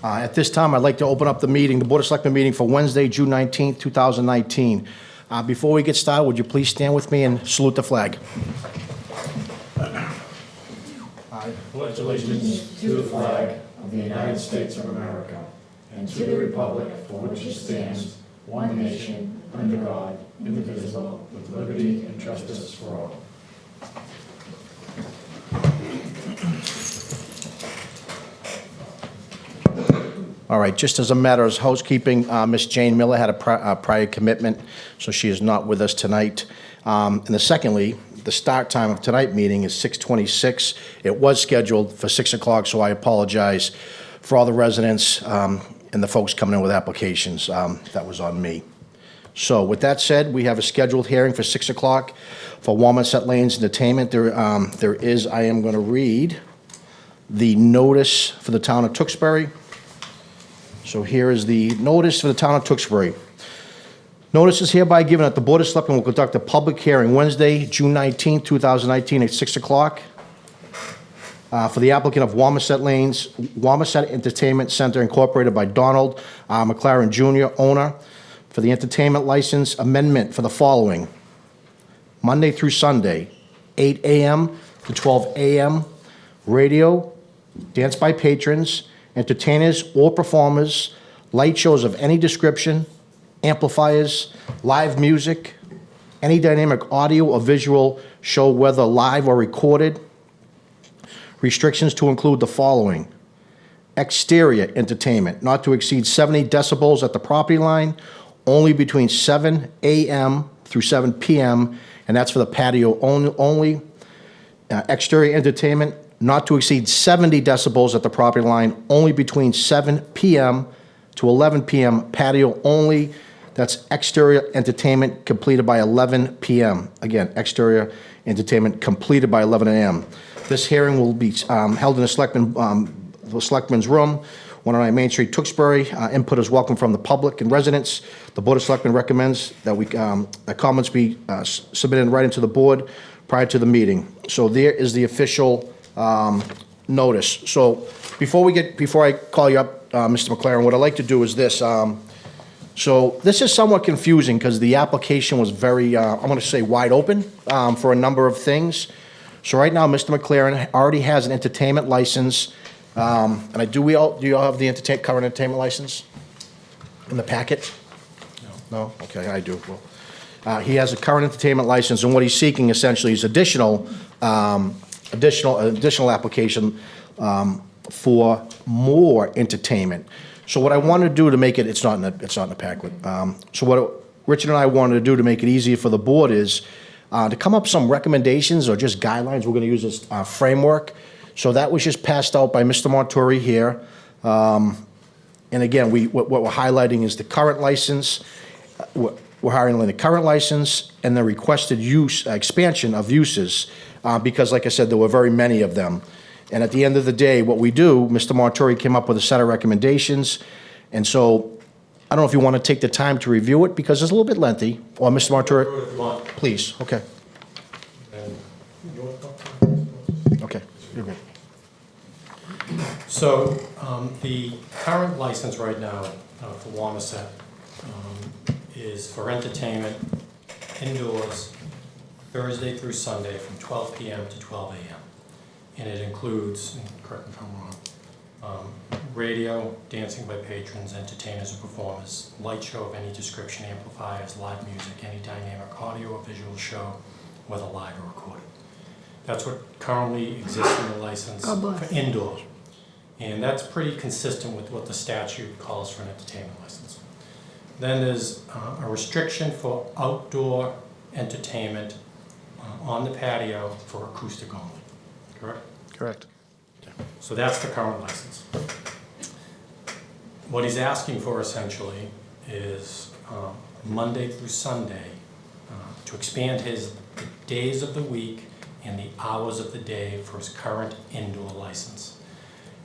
At this time, I'd like to open up the meeting, the Board of Selectmen meeting for Wednesday, June 19th, 2019. Before we get started, would you please stand with me and salute the flag? I pledge allegiance to the flag of the United States of America and to the republic for which it stands, one nation, under God, indivisible, with liberty and justice for all. All right, just as a matter of housekeeping, Miss Jane Miller had a prior commitment, so she is not with us tonight. And secondly, the start time of tonight's meeting is 6:26. It was scheduled for 6 o'clock, so I apologize for all the residents and the folks coming in with applications. That was on me. So with that said, we have a scheduled hearing for 6 o'clock for Wamisit Lanes Entertainment. I am going to read the notice for the town of Tewksbury. So here is the notice for the town of Tewksbury. Notice is hereby given that the Board of Selectmen will conduct a public hearing Wednesday, June 19, 2019 at 6 o'clock for the applicant of Wamisit Lanes, Wamisit Entertainment Center Incorporated by Donald McLaren Jr., owner, for the entertainment license amendment for the following: Monday through Sunday, 8 a.m. to 12 a.m., radio, dance by patrons, entertainers or performers, light shows of any description, amplifiers, live music, any dynamic audio or visual show, whether live or recorded. Restrictions to include the following: exterior entertainment, not to exceed 70 decibels at the property line, only between 7 a.m. through 7 p.m., and that's for the patio only. Exterior entertainment, not to exceed 70 decibels at the property line, only between 7 p.m. to 11 p.m., patio only. That's exterior entertainment completed by 11 p.m. Again, exterior entertainment completed by 11 a.m. This hearing will be held in the Selectmen's Room, 109 Main Street, Tewksbury. Input is welcome from the public and residents. The Board of Selectmen recommends that comments be submitted in writing to the board prior to the meeting. So there is the official notice. So before I call you up, Mr. McLaren, what I'd like to do is this. So this is somewhat confusing because the application was very, I'm going to say wide open for a number of things. So right now, Mr. McLaren already has an entertainment license. And do you all have the current entertainment license in the packet? No? Okay, I do. Well, he has a current entertainment license, and what he's seeking essentially is additional application for more entertainment. So what I wanted to do to make it, it's not in the packet. So what Richard and I wanted to do to make it easier for the board is to come up with some recommendations or just guidelines. We're going to use this framework. So that was just passed out by Mr. Montori here. And again, what we're highlighting is the current license. We're highlighting the current license and the requested use expansion of uses. Because, like I said, there were very many of them. And at the end of the day, what we do, Mr. Montori came up with a set of recommendations. And so I don't know if you want to take the time to review it, because it's a little bit lengthy. Or Mr. Montori, please. Okay. Okay, you're good. So the current license right now for Wamisit is for entertainment indoors Thursday through Sunday from 12 p.m. to 12 a.m. And it includes, correct me if I'm wrong, radio, dancing by patrons, entertainers or performers, light show of any description, amplifiers, live music, any dynamic audio or visual show, whether live or recorded. That's what currently exists in the license for indoors. And that's pretty consistent with what the statute calls for an entertainment license. Then there's a restriction for outdoor entertainment on the patio for acoustic only, correct? Correct. So that's the current license. What he's asking for essentially is Monday through Sunday to expand the days of the week and the hours of the day for his current indoor license.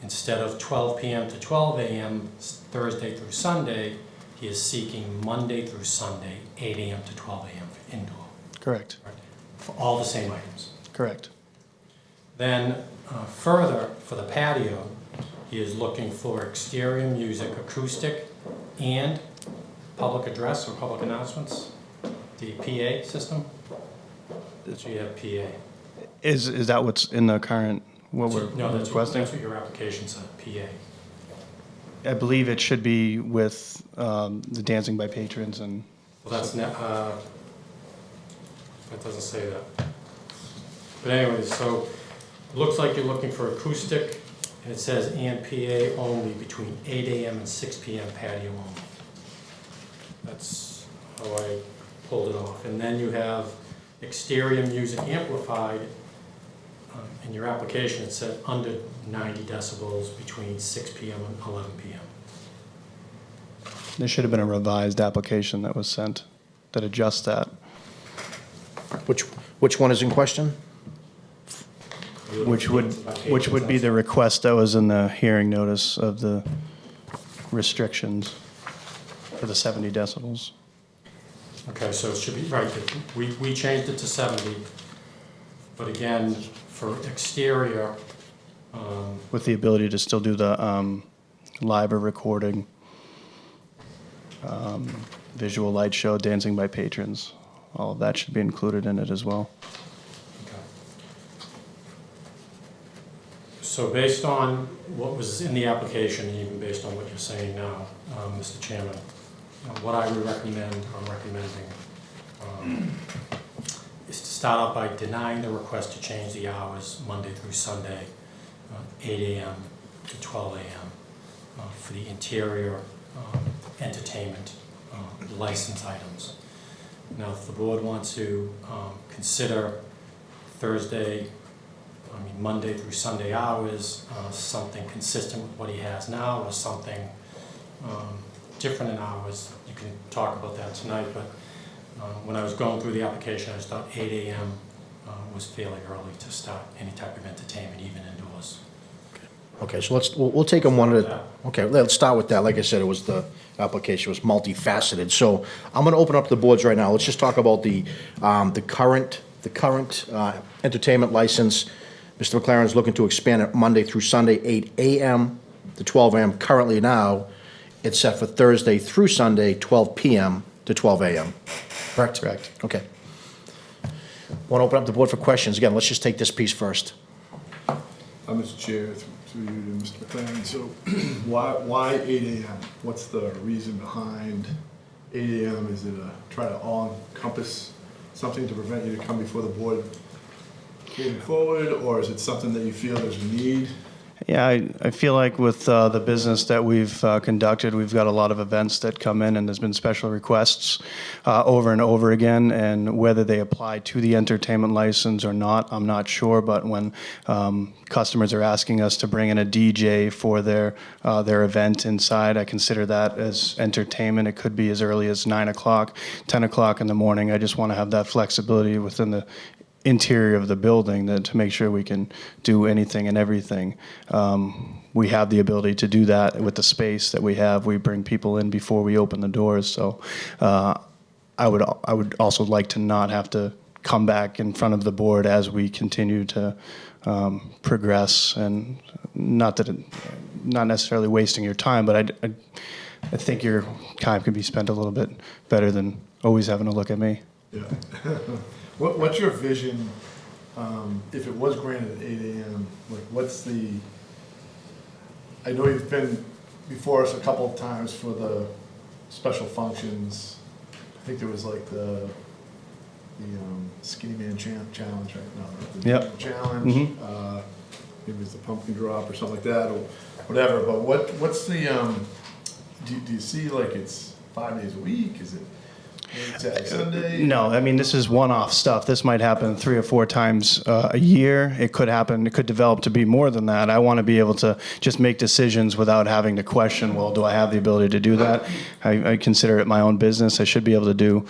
Instead of 12 p.m. to 12 a.m. Thursday through Sunday, he is seeking Monday through Sunday, 8 a.m. to 12 a.m. for indoor. Correct. Right? For all the same items. Correct. Then further, for the patio, He is looking for exterior music, acoustic, and public address or public announcements, the PA system. So you have PA. Is that what's in the current, what we're No, that's requesting? what your application said, PA. I believe it should be with the dancing by patrons and, Well, that's that doesn't say that. But anyways, so it looks like you're looking for acoustic, and it says and PA only between 8 a.m. and 6 p.m. patio only. That's how I pulled it off. And then you have exterior music amplified. In your application, it said under 90 decibels between 6 p.m. and 11 p.m. there should have been a revised application that was sent that adjusts that. Which one is in question? Which would be the request that was in the hearing notice of the restrictions for the 70 decibels. Okay, so it should be, right, we changed it to 70, but again, for exterior, With the ability to still do the live or recording, visual light show, dancing by patrons. All of that should be included in it as well. okay. So based on what was in the application, and even based on what you're saying now, Mr. Chairman, what I would recommend, I'm recommending, is to start out by denying the request to change the hours Monday through Sunday, 8 a.m. to 12 a.m. For the interior entertainment license items. Now, if the board wants to consider Monday through Sunday hours, something consistent with what he has now, or something different in hours, you can talk about that tonight, but when I was going through the application, I just thought 8 a.m. Was fairly early to start any type of entertainment, even indoors. Okay, so we'll take them one at a, okay, let's start with that. Like I said, the application was multifaceted. So I'm gonna open up the boards right now. Let's just talk about the current entertainment license. Mr. McLaren is looking to expand it Monday through Sunday, 8 a.m. to 12 a.m. Currently now, it's set for Thursday through Sunday, 12 p.m. to 12 a.m. Correct? Correct. Okay. Want to open up the board for questions? Again, let's just take this piece first. Mr. Chair, through you to Mr. McLaren, so why 8 a.m.? What's the reason behind 8 a.m.? Is it try to all-encompass something to prevent you to come before the board moving forward, or is it something that you feel there's a need? Yeah, I feel like with the business that we've conducted, we've got a lot of events that come in, and there's been special requests over and over again, and whether they apply to the entertainment license or not, I'm not sure, but when customers are asking us to bring in a DJ for their event inside, I consider that as entertainment. It could be as early as 9 o'clock, 10 o'clock in the morning. I just want to have that flexibility within the interior of the building to make sure we can do anything and everything. We have the ability to do that with the space that we have. We bring people in before we open the doors, so I would also like to not have to come back in front of the board as we continue to progress, and not necessarily wasting your time, but I think your time can be spent a little bit better than always having to look at me. Yeah. What's your vision, if it was granted at 8 a.m., like I know you've been before us a couple of times for the special functions. I think there was like the Skinny Man Challenge, right? No, the Yep. Challenge, maybe it was the pumpkin drop or something like that, or whatever, but what's the, do you see like it's 5 days a week, is it Saturday, Sunday? No, I mean, this is one-off stuff. This might happen 3 or 4 times a year. It could develop to be more than that. I want to be able to just make decisions without having to question, well, do I have the ability to do that? I consider it my own business. I should be able to do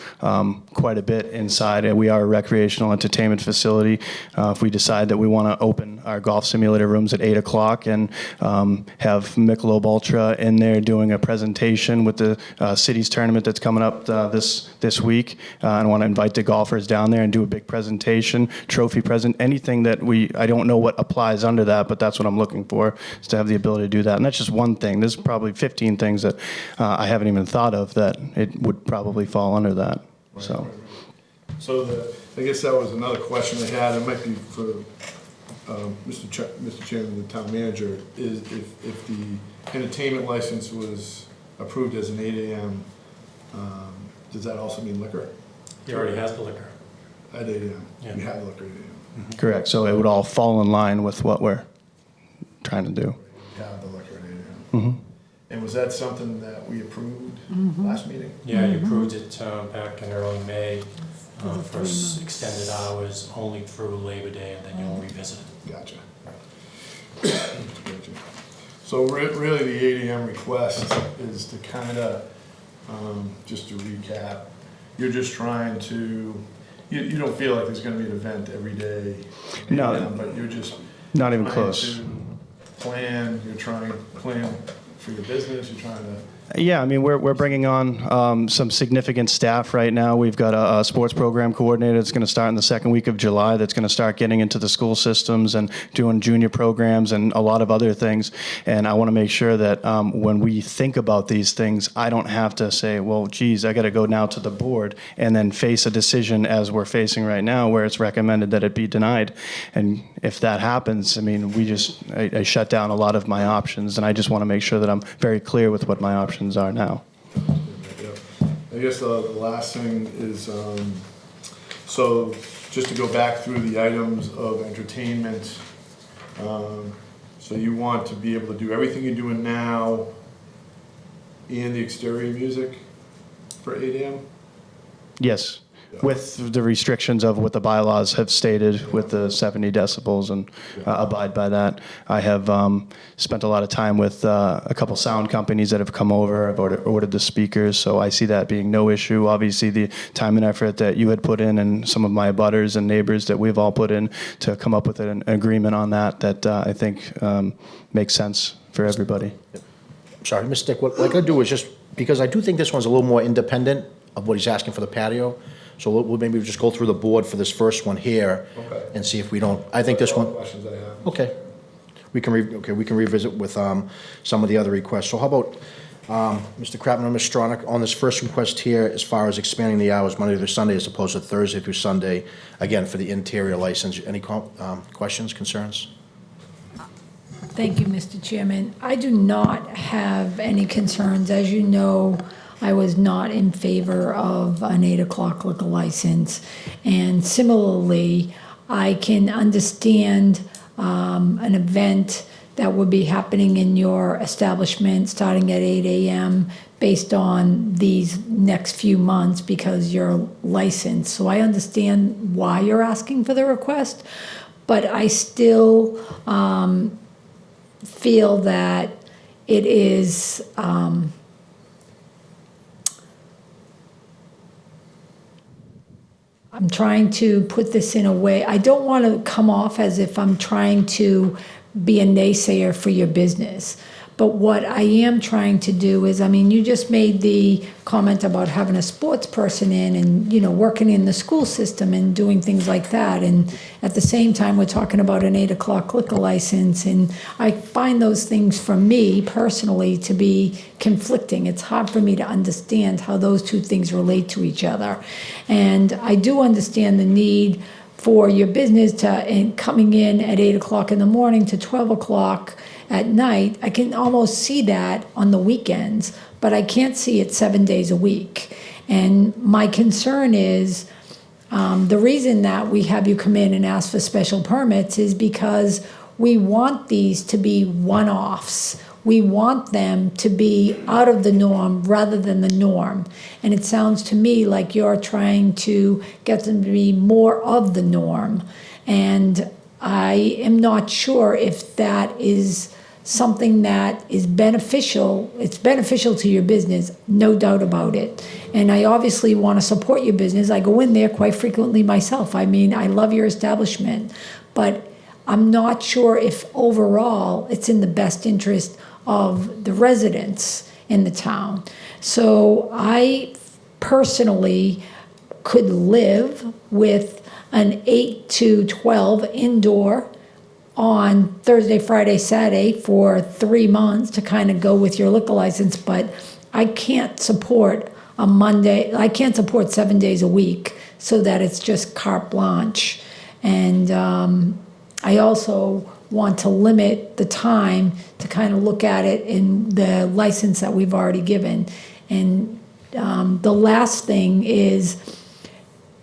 quite a bit inside. We are a recreational entertainment facility. If we decide that we want to open our golf simulator rooms at 8 o'clock and have Michelob Ultra in there doing a presentation with the city's tournament that's coming up this this week. I want to invite the golfers down there and do a big presentation, trophy present, anything that I don't know what applies under that, but that's what I'm looking for, is to have the ability to do that. And that's just one thing. There's probably 15 things that I haven't even thought of that it would probably fall under that. So. So I guess that was another question I had. It might be for Mr. Chairman, the town manager, is if the entertainment license was approved as an 8 AM, does that also mean liquor? He already has the liquor. At 8 AM? Yeah. You have liquor at 8 AM? Correct. So it would all fall in line with what we're trying to do. You have the liquor at 8 AM? And was that something that we approved last meeting? Yeah, you approved it back in early May for extended hours only through Labor Day, and then you'll revisit it. Gotcha. Gotcha. So really the 8 AM request is to kind of, just to recap, you're just trying to, you don't feel like there's going to be an event every day. No. But you're just Not even trying close. to plan, you're trying to plan for your business, you're trying to. Yeah, I mean, we're bringing on some significant staff right now. We've got a sports program coordinator that's going to start in the second week of July, that's going to start getting into the school systems and doing junior programs and a lot of other things. And I want to make sure that when we think about these things, I don't have to say, well, geez, I got to go now to the board and then face a decision as we're facing right now where it's recommended that it be denied. And if that happens, I mean, I shut down a lot of my options, and I just want to make sure that I'm very clear with what my options are now. I guess the last thing is, so just to go back through the items of entertainment, so you want to be able to do everything you're doing now and the exterior music for 8 AM? Yes, with the restrictions of what the bylaws have stated with the 70 decibels and abide by that. I have spent a lot of time with a couple sound companies that have come over. I've ordered the speakers, so I see that being no issue. Obviously, the time and effort that you had put in and some of my abutters and neighbors that we've all put in to come up with an agreement on that I think makes sense for everybody. Sorry, Mr. Dick, what I could do is just, because I do think this one's a little more independent of what he's asking for the patio, so we'll maybe just go through the board for this first one here and see if we don't, I think this one, Questions I have. okay. We can revisit with some of the other requests. So how about, Mr. Kratman or Ms. Stronach, on this first request here, as far as expanding the hours Monday through Sunday as opposed to Thursday through Sunday, again, for the interior license, any questions, concerns? Thank you, Mr. Chairman. I do not have any concerns. As you know, I was not in favor of an 8 o'clock liquor license. And similarly, I can understand an event that would be happening in your establishment starting at 8 AM based on these next few months because you're licensed. So I understand why you're asking for the request, but I still feel that it is I'm trying to put this in a way, I don't want to come off as if I'm trying to be a naysayer for your business. But what I am trying to do is, I mean, you just made the comment about having a sports person in and, you know, working in the school system and doing things like that. And at the same time, we're talking about an 8 o'clock liquor license. And I find those things, for me personally, to be conflicting. It's hard for me to understand how those two things relate to each other. And I do understand the need for your business and coming in at 8 o'clock in the morning to 12 o'clock at night. I can almost see that on the weekends, but I can't see it 7 days a week. And my concern is the reason that we have you come in and ask for special permits is because we want these to be one-offs. We want them to be out of the norm rather than the norm. And it sounds to me like you're trying to get them to be more of the norm. And I am not sure if that is something that is beneficial. It's beneficial to your business, no doubt about it. And I obviously want to support your business. I go in there quite frequently myself. I mean, I love your establishment, but I'm not sure if overall it's in the best interest of the residents in the town. So I personally could live with an 8 to 12 indoor on Thursday, Friday, Saturday for 3 months to kind of go with your liquor license, but I can't support I can't support 7 days a week so that it's just carte blanche. And I also want to limit the time to kind of look at it in the license that we've already given. And the last thing is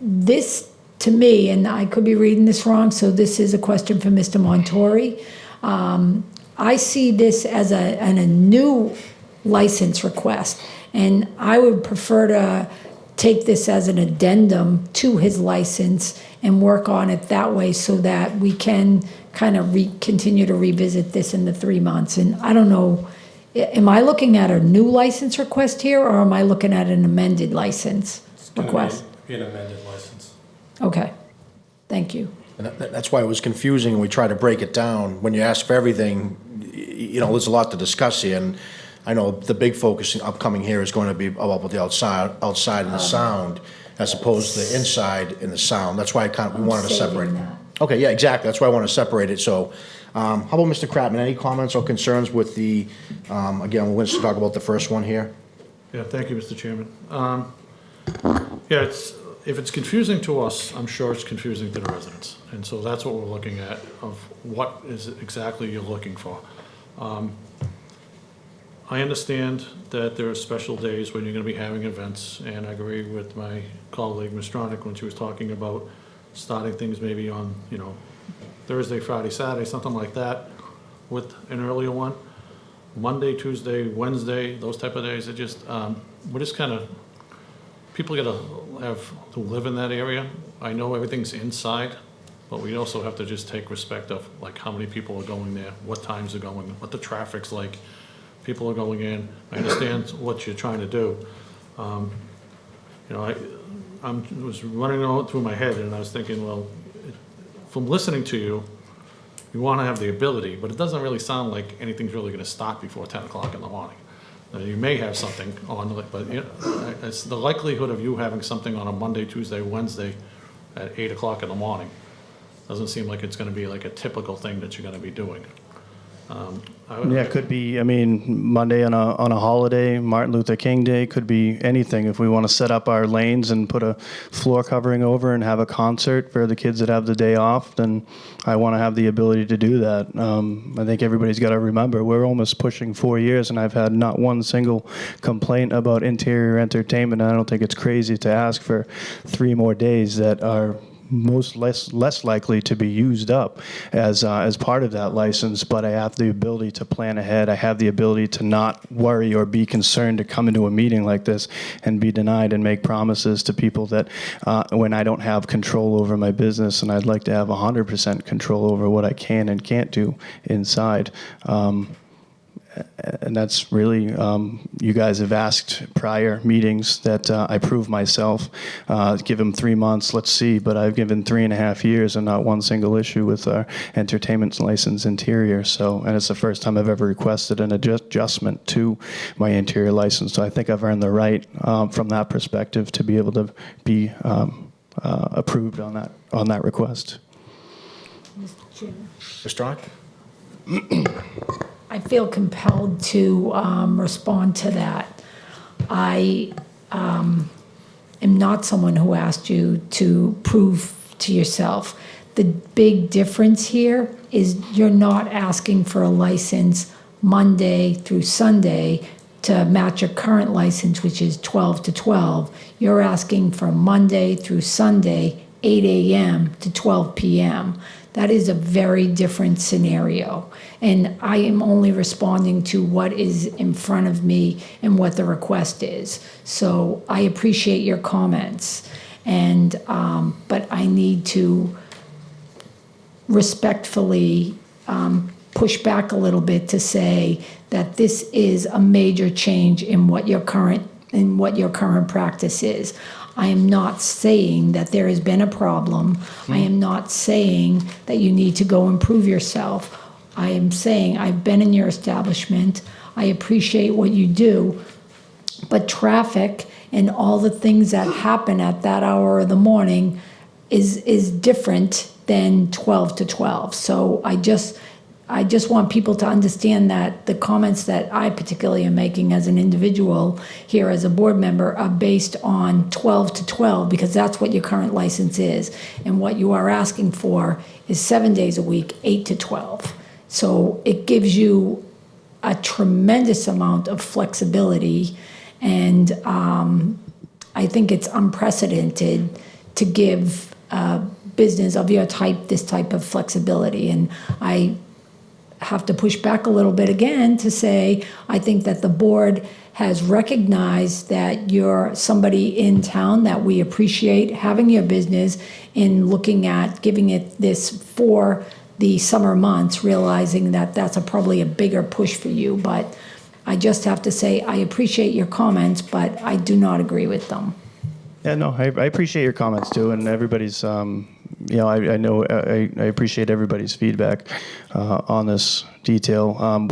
this, to me, and I could be reading this wrong, so this is a question for Mr. Montori. I see this as a new license request, and I would prefer to take this as an addendum to his license and work on it that way so that we can kind of continue to revisit this in the 3 months. And I don't know, am I looking at a new license request here, or am I looking at an amended license request? Be an amended license. Okay, thank you. And that's why it was confusing, and we try to break it down. When you ask for everything, there's a lot to discuss here, and I know the big focus upcoming here is going to be about the outside and the sound, as opposed to the inside and the sound. That's why we wanted to separate it. That. Okay, yeah, exactly. That's why I want to separate it. So, how about Mr. Kratman? Any comments or concerns with the? Again, we're going to talk about the first one here. Yeah, thank you, Mr. Chairman. If it's confusing to us, I'm sure it's confusing to the residents. And so that's what we're looking at, of what is it exactly you're looking for. I understand that there are special days when you're gonna be having events, and I agree with my colleague, Ms. Stronach, when she was talking about starting things maybe on, Thursday, Friday, Saturday, something like that, with an earlier one. Monday, Tuesday, Wednesday, those type of days, we're just kind of, people gotta have to live in that area. I know everything's inside, but we also have to just take respect of like how many people are going there, what times are going, what the traffic's like. People are going in. I understand what you're trying to do. I was running on through my head, and I was thinking, well, from listening to you, you want to have the ability, but it doesn't really sound like anything's really going to stop before 10 o'clock in the morning. You may have something on, but it's the likelihood of you having something on a Monday, Tuesday, Wednesday at 8 o'clock in the morning. Doesn't seem like it's going to be like a typical thing that you're going to be doing. Yeah, it could be, Monday on a holiday, Martin Luther King Day, could be anything. If we want to set up our lanes and put a floor covering over and have a concert for the kids that have the day off, then I want to have the ability to do that. I think everybody's got to remember, we're almost pushing 4 years, and I've had not one single complaint about interior entertainment. I don't think it's crazy to ask for 3 more days that are less likely to be used up as part of that license, but I have the ability to plan ahead. I have the ability to not worry or be concerned to come into a meeting like this and be denied and make promises to people that when I don't have control over my business, and I'd like to have 100% control over what I can and can't do inside. And that's really, you guys have asked prior meetings that I prove myself, give them 3 months, let's see, but I've given 3.5 years and not one single issue with our entertainment license interior. So, and it's the first time I've ever requested an adjustment to my interior license. So I think I've earned the right from that perspective to be able to be approved on that request. Mr. Mr. Stronach? I feel compelled to respond to that. I am not someone who asked you to prove to yourself. The big difference here is you're not asking for a license Monday through Sunday to match your current license, which is 12 to 12. You're asking for Monday through Sunday, 8 a.m. to 12 p.m. That is a very different scenario. And I am only responding to what is in front of me and what the request is. So I appreciate your comments. And, but I need to respectfully push back a little bit to say that this is a major change in what your current practice is. I am not saying that there has been a problem. I am not saying that you need to go improve yourself. I am saying I've been in your establishment. I appreciate what you do, But traffic and all the things that happen at that hour of the morning is different than 12 to 12. So I just want people to understand that the comments that I particularly am making as an individual here as a board member are based on 12 to 12, because that's what your current license is. And what you are asking for is 7 days a week, 8 to 12. So it gives you a tremendous amount of flexibility, and I think it's unprecedented to give business of your type this type of flexibility. And I have to push back a little bit again to say I think that the board has recognized that you're somebody in town that we appreciate having your business, in looking at giving it this for the summer months, realizing that that's probably a bigger push for you. But I just have to say I appreciate your comments, but I do not agree with them. Yeah, no, I appreciate your comments too, and everybody's, you know, I know I appreciate everybody's feedback on this detail.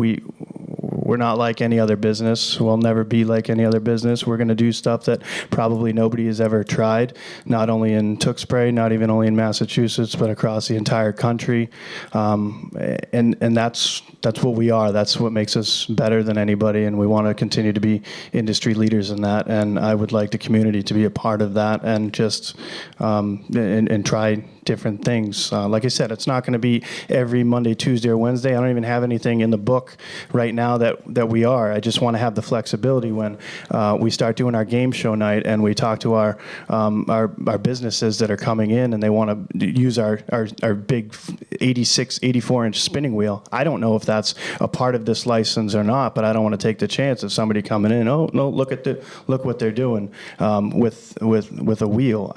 We're not like any other business. We'll never be like any other business. We're going to do stuff that probably nobody has ever tried, not only in Tewksbury, not even only in Massachusetts, but across the entire country. And that's what we are. That's what makes us better than anybody, and we want to continue to be industry leaders in that. And I would like the community to be a part of that, and just and try different things. Like I said, it's not going to be every Monday, Tuesday, or Wednesday. I don't even have anything in the book right now that we are. I just want to have the flexibility when we start doing our game show night, and we talk to our businesses that are coming in, and they want to use our big 86, 84-inch spinning wheel. I don't know if that's a part of this license or not, but I don't want to take the chance of somebody coming in. Oh no, look what they're doing with a wheel.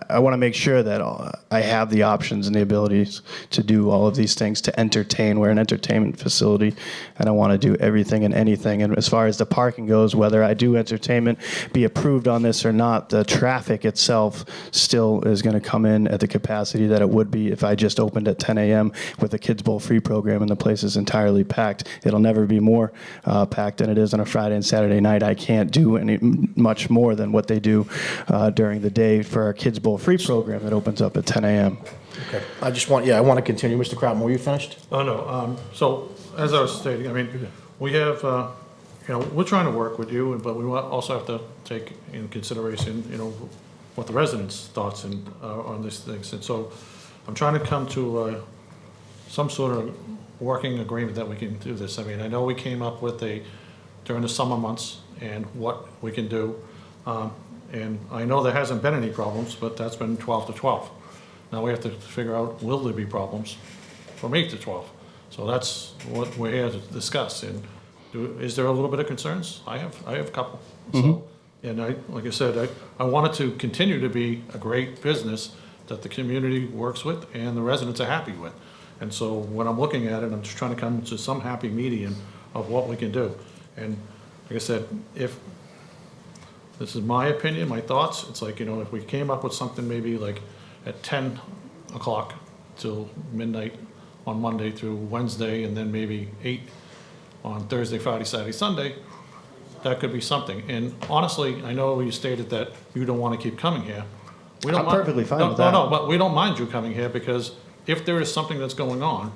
I want to make sure that I have the options and the abilities to do all of these things, to entertain. We're an entertainment facility, and I want to do everything and anything. And as far as the parking goes, whether I do entertainment, be approved on this or not, the traffic itself still is going to come in at the capacity that it would be if I just opened at 10 a.m. with a Kids Bowl free program and the place is entirely packed. It'll never be more packed than it is on a Friday and Saturday night. I can't do much more than what they do during the day for our Kids Bowl free program that opens up at 10 a.m. Okay. I want to continue. Mr. Crowden, were you finished? Oh, no. So, as I was stating, I mean, we have, we're trying to work with you, but we also have to take in consideration, what the residents' thoughts on these things. And so, I'm trying to come to some sort of working agreement that we can do this. I mean, I know we came up with during the summer months and what we can do. And I know there hasn't been any problems, but that's been 12 to 12. Now we have to figure out, will there be problems from 8 to 12? So that's what we're here to discuss. And is there a little bit of concerns? I have a couple. Mm-hmm. So, and like I said, I want it to continue to be a great business that the community works with and the residents are happy with. And so when I'm looking at it, I'm just trying to come to some happy medium of what we can do. And like I said, if this is my opinion, my thoughts, it's like, if we came up with something maybe like at 10 o'clock till midnight on Monday through Wednesday, and then maybe 8 on Thursday, Friday, Saturday, Sunday, that could be something. And honestly, I know you stated that you don't want to keep coming here. I'm perfectly fine with that. No, but we don't mind you coming here, because if there is something that's going on,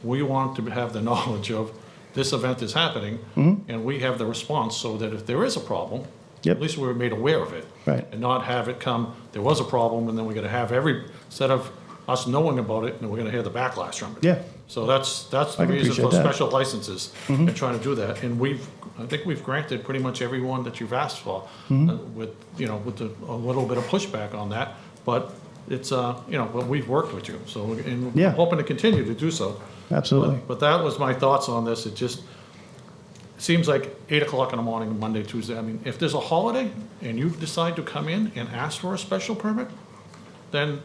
we want to have the knowledge of this event is happening, and we have the response, so that if there is a problem, at least we were made aware of it. Right. And not have it come, there was a problem, and then we're going to have instead of us knowing about it, and we're going to hear the backlash from it. Yeah. So that's the reason for special licenses and trying to do that. And I think we've granted pretty much every one that you've asked for, with a little bit of pushback on that. But it's but we've worked with you, so we're hoping to continue to do so. Absolutely. But that was my thoughts on this. It just seems like 8 o'clock in the morning, Monday, Tuesday. I mean, if there's a holiday and you decide to come in and ask for a special permit, then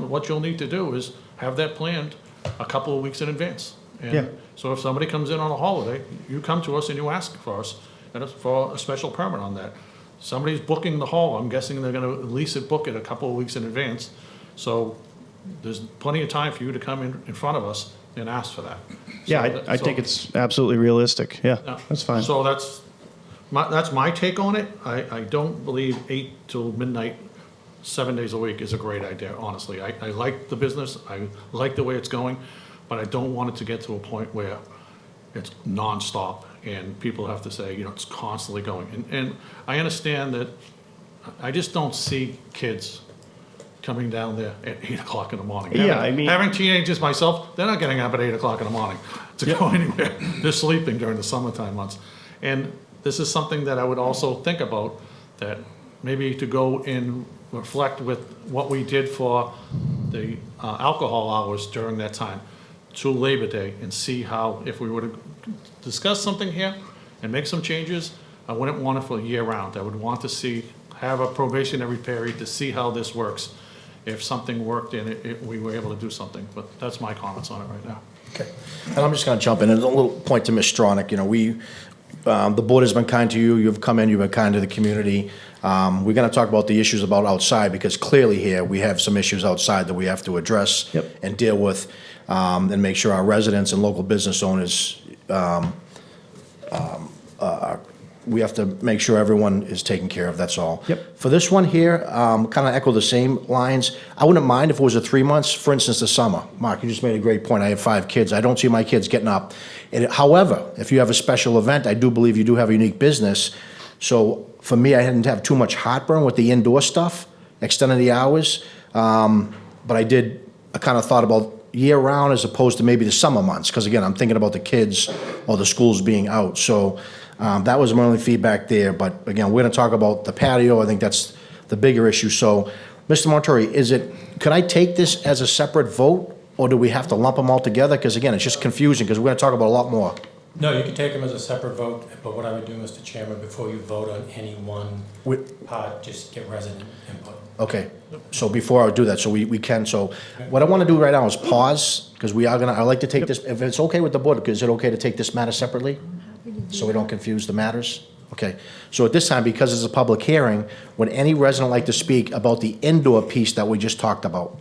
what you'll need to do is have that planned a couple of weeks in advance. And so if somebody comes in on a holiday, you come to us and you ask for us for a special permit on that. Somebody's booking the hall. I'm guessing they're going to at least book it a couple of weeks in advance. So there's plenty of time for you to come in front of us and ask for that. Yeah, I think it's absolutely realistic. Yeah, that's fine. So that's that's my take on it. I don't believe 8 till midnight, 7 days a week is a great idea, honestly. I like the business, I like the way it's going, but I don't want it to get to a point where it's nonstop and people have to say, it's constantly going. And I understand that, I just don't see kids coming down there at 8 o'clock in the morning. Yeah, I mean- Having teenagers myself, they're not getting up at 8 o'clock in the morning to go anywhere. They're sleeping during the summertime months. And this is something that I would also think about, that maybe to go and reflect with what we did for the alcohol hours during that time to Labor Day, and see how, if we were to discuss something here and make some changes, I wouldn't want it for year round. I would want to have a probationary period to see how this works. If something worked and we were able to do something, but that's my comments on it right now. Okay. And I'm just going to jump in. And a little point to Ms. Stronach. The board has been kind to you. You've come in, you've been kind to the community. We're going to talk about the issues about outside, because clearly here we have some issues outside that we have to address and deal with, and make sure our residents and local business owners, we have to make sure everyone is taken care of, that's all. Yep. For this one here, kind of echo the same lines. I wouldn't mind if it was a 3 months, for instance, the summer. Mark, you just made a great point. I have 5 kids. I don't see my kids getting up. However, if you have a special event, I do believe you do have a unique business. So for me, I didn't have too much heartburn with the indoor stuff, extending the hours. But I kind of thought about year round as opposed to maybe the summer months. Because again, I'm thinking about the kids or the schools being out. So that was my only feedback there. But again, we're going to talk about the patio. I think that's the bigger issue. So, Mr. Montori, could I take this as a separate vote, or do we have to lump them all together? Because again, it's just confusing, because we're going to talk about a lot more. No, you can take them as a separate vote, but what I would do, Mr. Chairman, before you vote on any one part, just get resident input. Okay, so before I do that, so we can, so what I want to do right now is pause, because I'd like to take this, if it's okay with the board, is it okay to take this matter separately? So we don't confuse the matters? Okay, so at this time, because it's a public hearing, would any resident like to speak about the indoor piece that we just talked about?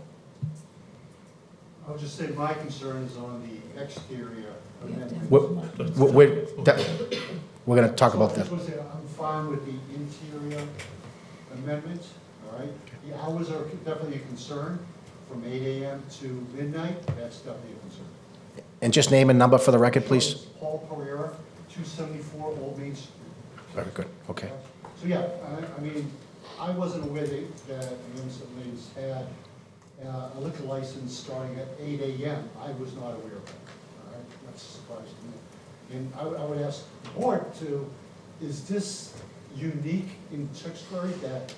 I'll just say my concern is on the exterior amendment. We're going to talk about I that. just want to say, I'm fine with the interior amendments, all right? The hours are definitely a concern, from 8 AM to midnight, that's definitely a concern. And just name and number for the record, So please. it's Paul Pereira, 274 Old Main Street. Very good, okay. So, yeah, I mean, I wasn't aware that Easements had a liquor license starting at 8 AM. I was not aware of that, all right? That's a surprise to me. And I would ask the board is this unique in Tewksbury, that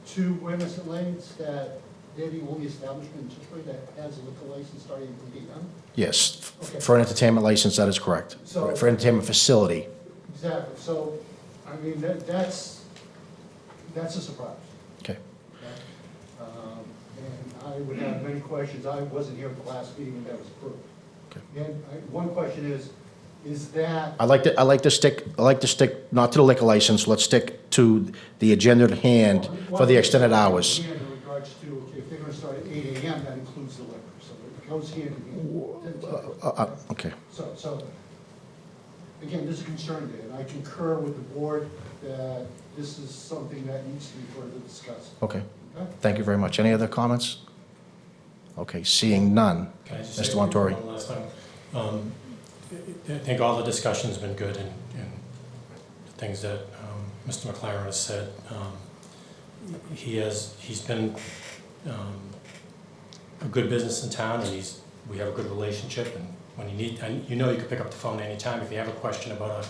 2 Emerson Lanes, that they're the only establishment in Tewksbury that has a liquor license starting at 8 AM? Yes, Okay. for an entertainment license, that is correct. So- For entertainment facility. Exactly, so, I mean, that's a surprise. Okay. And I would have many questions. I wasn't here at the last meeting when that was approved. Okay. And one question is that, I like to stick, not to the liquor license, let's stick to the agenda at hand for the extended hours. in regards to, okay, if they're gonna start at 8 AM, that includes the liquor, so it goes hand in hand. Okay, So, again, this is a concern there, and I concur with the board that this is something that needs to be further discussed. okay. Okay? Thank you very much. Any other comments? Okay, seeing none. Can I just Mr. say Montori. one last thing? I think all the discussion's been good, and the things that Mr. McLaren has said. He's been a good business in town, and we have a good relationship, and when you need, and you can pick up the phone anytime if you have a question about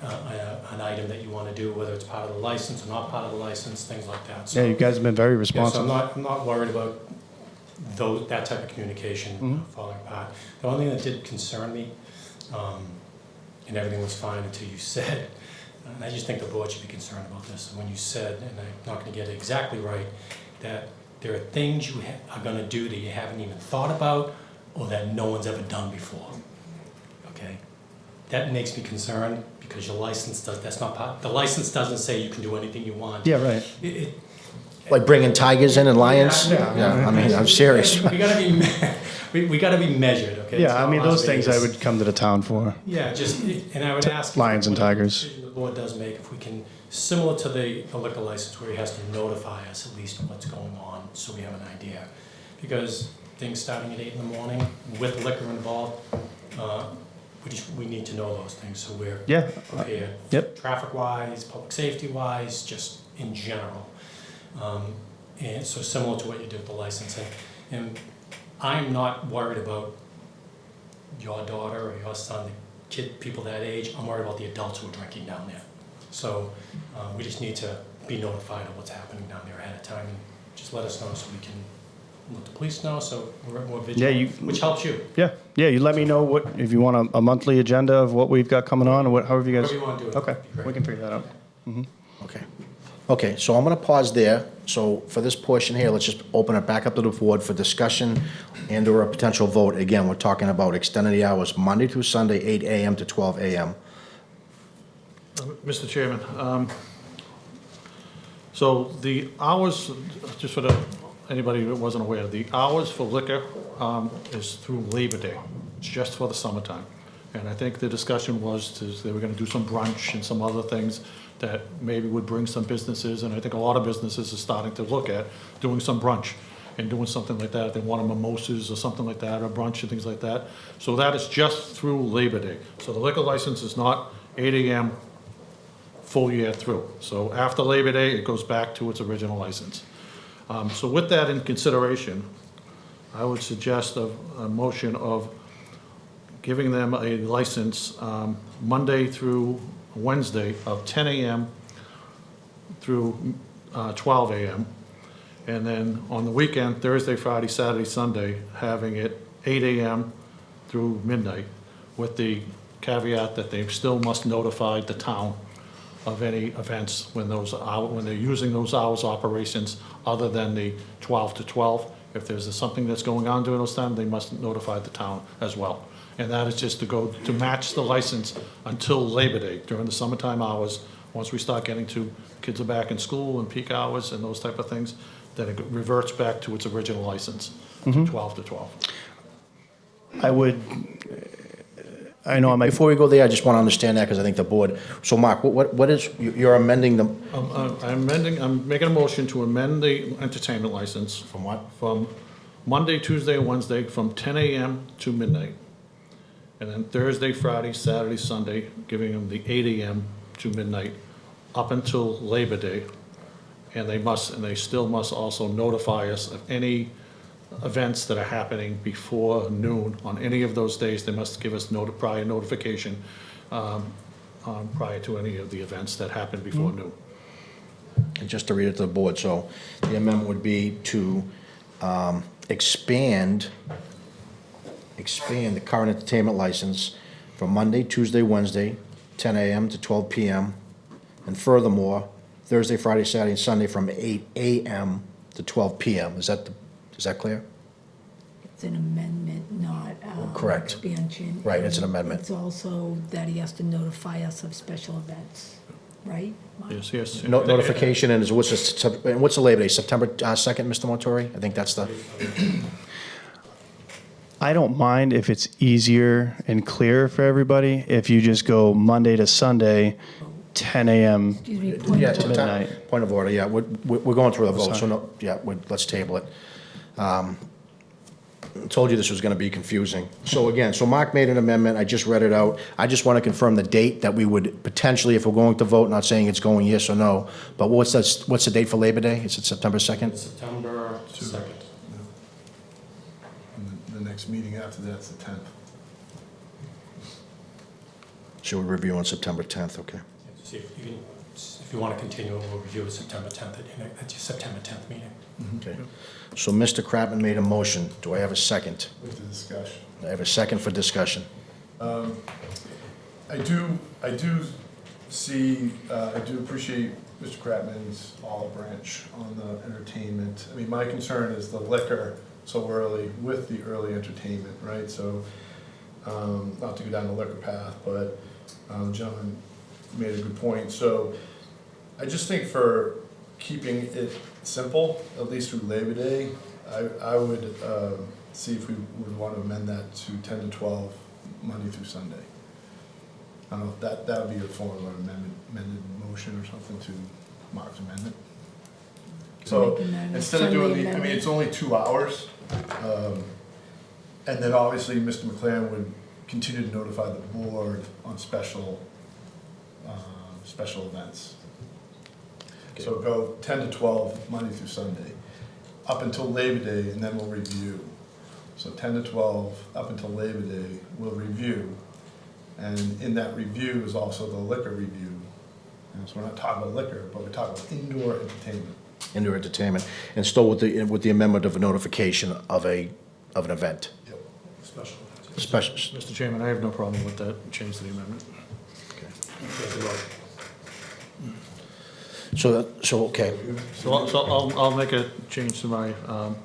an item that you want to do, whether it's part of the license or not part of the license, things like that. So, Yeah, you guys have been very yeah, so responsive. I'm not worried about that type of communication falling apart. The only thing that did concern me, and everything was fine until you said, and I just think the board should be concerned about this, when you said, and I'm not going to get it exactly right, that there are things you are going to do that you haven't even thought about or that no one's ever done before. Okay? That makes me concerned, because your license does, that's not part, the license doesn't say you can do anything you want. Yeah, right. Like bringing tigers in and lions? Yeah. I mean, I'm serious. We gotta be, we gotta be measured, okay? It's Yeah, I not mean, Las those things I Vegas. would come to the town for. Yeah, just, and I would ask. Lions and whatever tigers. decision the board does make, if we can, similar to the liquor license where he has to notify us at least what's going on, so we have an idea. Because things starting at 8 in the morning with liquor involved, we need to know those things, so we're Yeah. prepared. Yep. Traffic-wise, public safety-wise, just in general. And so similar to what you did with the licensing. And I'm not worried about your daughter or your son, the people that age. I'm worried about the adults who are drinking down there. So we just need to be notified of what's happening down there ahead of time, and just let us know so we can let the police know, so we're more vigilant, which helps you. Yeah, you let me know what, if you want a monthly agenda of what we've got coming on, or what, however you guys. Whatever you want to do. Okay, That'd be great. we can figure that out. Okay. Okay, so I'm gonna pause there. So for this portion here, let's just open it back up to the board for discussion and/or a potential vote. Again, we're talking about extending the hours Monday through Sunday, 8 AM to 12 AM. Mr. Chairman, so the hours, just for anybody that wasn't aware, the hours for liquor is through Labor Day. It's just for the summertime. And I think the discussion was they were gonna do some brunch and some other things that maybe would bring some businesses, and I think a lot of businesses are starting to look at doing some brunch and doing something like that. They want a mimosas or something like that, or brunch and things like that. So that is just through Labor Day. So the liquor license is not 8 AM full year through. So after Labor Day, it goes back to its original license. So with that in consideration, I would suggest a motion of giving them a license Monday through Wednesday of 10 AM through 12 AM. And then on the weekend, Thursday, Friday, Saturday, Sunday, having it 8 AM through midnight, with the caveat that they still must notify the town of any events when they're using those hours operations other than the 12 to 12. If there's something that's going on during those times, they must notify the town as well. And that is just to match the license until Labor Day, during the summertime hours. Once we start getting to, kids are back in school and peak hours and those type of things, then it reverts back to its original license, to 12 to 12. I know I might. Before we go there, I just want to understand that, because I think the board, so Mark, what is, you're amending the, I'm making a motion to amend the entertainment license. From what? From Monday, Tuesday, and Wednesday, from 10 AM to midnight. And then Thursday, Friday, Saturday, Sunday, giving them the 8 AM to midnight, up until Labor Day. And they still must also notify us of any events that are happening before noon on any of those days. They must give us prior notification prior to any of the events that happen before noon. and just to read it to the board, so the amendment would be to expand the current entertainment license from Monday, Tuesday, Wednesday, 10 AM to 12 PM, and furthermore, Thursday, Friday, Saturday, and Sunday from 8 AM to 12 PM. Is that clear? It's an amendment, not. Correct. Expansion. Right, it's an amendment. It's also that he has to notify us of special events, right? Mark? Yes. Notification, and what's the Labor Day, September 2nd, Mr. Montori? I think that's the, I don't mind if it's easier and clearer for everybody, if you just go Monday to Sunday, 10 AM. Excuse me, point yeah, of order. midnight. point of order, yeah, we're going through the vote, so no, yeah, let's table it. I told you this was gonna be confusing. So again, Mark made an amendment, I just read it out. I just wanna confirm the date that we would potentially, if we're going to vote, not saying it's going yes or no, but what's the date for Labor Day? Is it September 2nd? September 2nd. And the next meeting after that's the 10th. She'll review on September 10th, okay. See if you want to continue, we'll review it September 10th, at your September 10th meeting. Okay. So Mr. Kratman made a motion. Do I have a second? With the discussion. I have a second for discussion. I do appreciate Mr. Kratman's olive branch on the entertainment. I mean, my concern is the liquor so early with the early entertainment, right? So, not to go down the liquor path, but the gentleman made a good point. So I just think for keeping it simple, at least through Labor Day. I would see if we would want to amend that to 10 to 12, Monday through Sunday. I don't know if that would be a form of an amended motion or something to Mark's amendment. So Making that a instead of friendly doing the, I mean, amendment. it's only 2 hours. And then obviously Mr. McLaren would continue to notify the board on special events. So go 10 to 12, Monday through Sunday, up until Labor Day, and then we'll review. So 10 to 12, up until Labor Day, we'll review. And in that review is also the liquor review. And so we're not talking about liquor, but we're talking about indoor entertainment. Indoor entertainment, and still with the amendment of a notification of an event. Yep. Special. Special, Mr. Chairman, I have no problem with that, change to the amendment. okay, So I'll make a change to my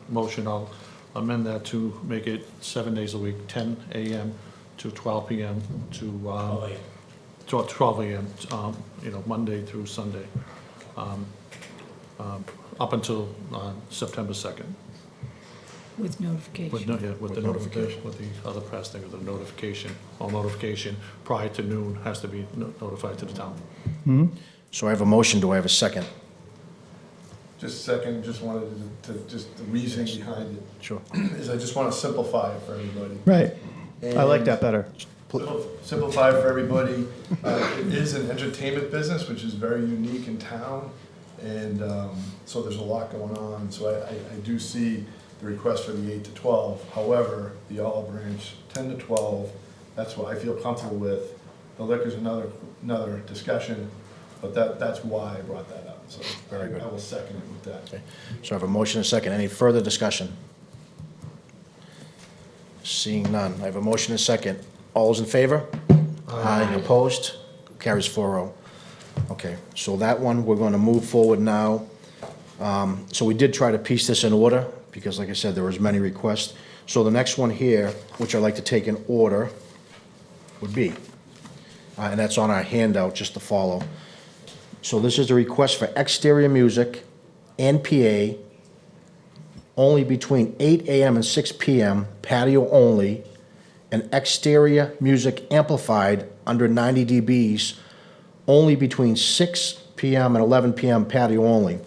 motion. I'll amend that to make it 7 days a week, 10 a.m. to 12 p.m. to 12 a.m., Monday through Sunday, up until September 2nd. With notification. With the notification, with the other press thing, with the notification prior to noon has to be notified to the town. so I have a motion, do I have a second? Just a second, just wanted to just the reasoning behind it Sure. is I just want to simplify it for everybody. Right. I like that better. Simplify it for everybody. It is an entertainment business, which is very unique in town, and so there's a lot going on. So I do see the request for the 8 to 12. However, the olive branch, 10 to 12, that's what I feel comfortable with. The liquor's another discussion, but that's why I brought that up. So Very good. I will second it with that. Okay. So I have a motion and a second. Any further discussion? Seeing none. I have a motion and a second. All those in favor? Aye. Opposed? Carries 4-0. Okay, so that one, we're going to move forward now. So we did try to piece this in order, because like I said, there was many requests. So the next one here, which I'd like to take in order, would be, and that's on our handout, just to follow. So this is a request for exterior music and PA only between 8 a.m. and 6 p.m., patio only, and exterior music amplified under 90 dBs only between 6 p.m. and 11 p.m., patio only.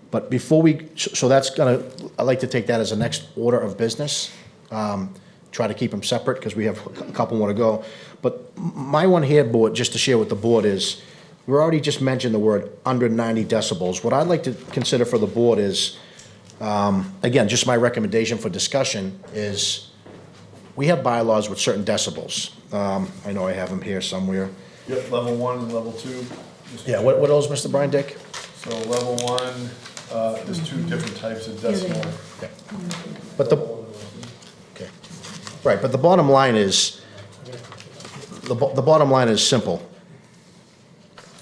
But before we, so that's gonna, I'd like to take that as a next order of business. Try to keep them separate, because we have a couple more to go. But my one here, board, just to share with the board, is we already just mentioned the word under 90 decibels. What I'd like to consider for the board is, again, just my recommendation for discussion is, we have bylaws with certain decibels. I know I have them here somewhere. Yep, level 1 and level 2. Yeah, what are those, Mr. Brian Dick? So level 1, there's 2 different types of decimal. Yeah. But okay, right, but the bottom line is, the bottom line is simple.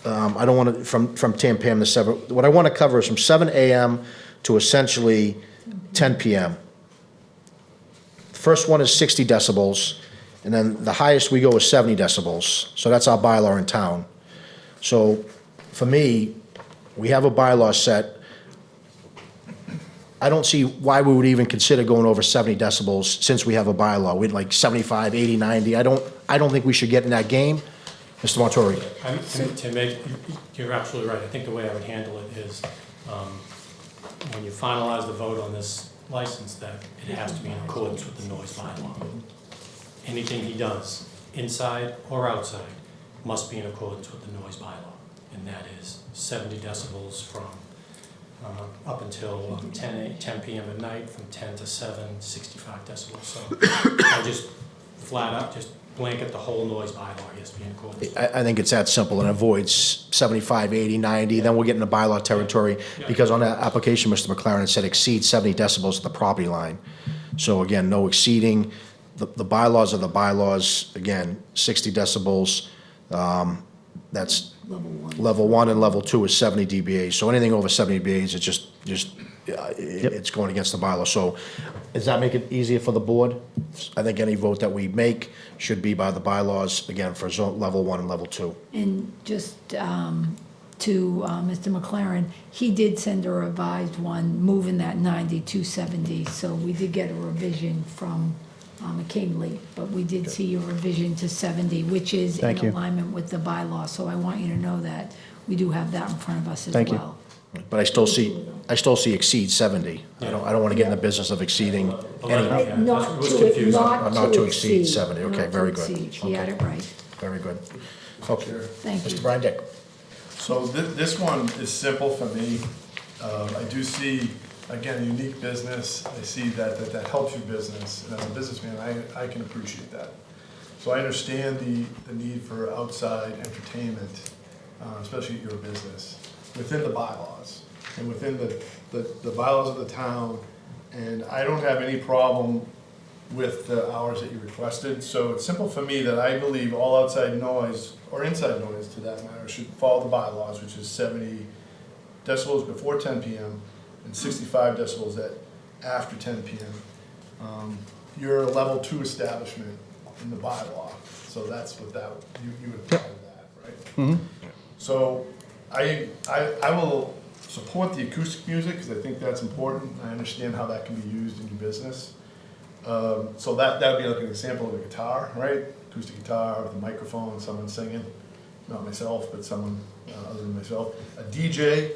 I don't want to, from 10 p.m. to 7, what I want to cover is from 7 a.m. to essentially 10 p.m. First one is 60 decibels, and then the highest we go is 70 decibels. So that's our bylaw in town. So for me, we have a bylaw set. I don't see why we would even consider going over 70 decibels since we have a bylaw. We'd like 75, 80, 90. I don't think we should get in that game. Mr. Montori. You're absolutely right. I think the way I would handle it is, when you finalize the vote on this license, that it has to be in accordance with the noise bylaw. Anything he does, inside or outside, must be in accordance with the noise bylaw. And that is 70 decibels from up until 10 p.m. at night, from 10 to 7, 65 decibels. So I just flat out, just blanket the whole noise bylaw has to be in accordance. I think it's that simple, and avoids 75, 80, 90, then we'll get into bylaw territory, because on that application, Mr. McLaren, it said exceed 70 decibels at the property line. So again, no exceeding. The bylaws are the bylaws, again, 60 decibels, that's level 1, and level 2 is 70 dBA. So anything over 70 dBA, it's going against the bylaw. So does that make it easier for the board? I think any vote that we make should be by the bylaws, again, for zone level 1 and level 2. And just to Mr. McLaren, he did send a revised one, moving that 90 to 70. So we did get a revision from, it came late, but we did see a revision to 70, which is in Thank you. alignment with the bylaw. So I want you to know that we do have that in front of us as Thank you. well. But I still see exceed 70. I don't want to get in the business of exceeding any, Yeah, Not it was to, confusing. Not to exceed 70. Okay, Not to very good. exceed. He had it right. very good. Okay. Thank you. Mr. Brian Dick. So this one is simple for me. I do see, again, a unique business. I see that helps your business. And as a businessman, I can appreciate that. So I understand the need for outside entertainment, especially at your business, within the bylaws and within the bylaws of the town. And I don't have any problem with the hours that you requested. So it's simple for me that I believe all outside noise, or inside noise to that matter, should follow the bylaws, which is 70 decibels before 10 PM and 65 decibels after 10 PM. You're a level 2 establishment in the bylaw, so that's what you would apply to that, right? So I will support the acoustic music, because I think that's important. I understand how that can be used in your business. So that would be like an example of a guitar, right? Acoustic guitar with a microphone, someone singing, not myself, but someone other than myself. A DJ,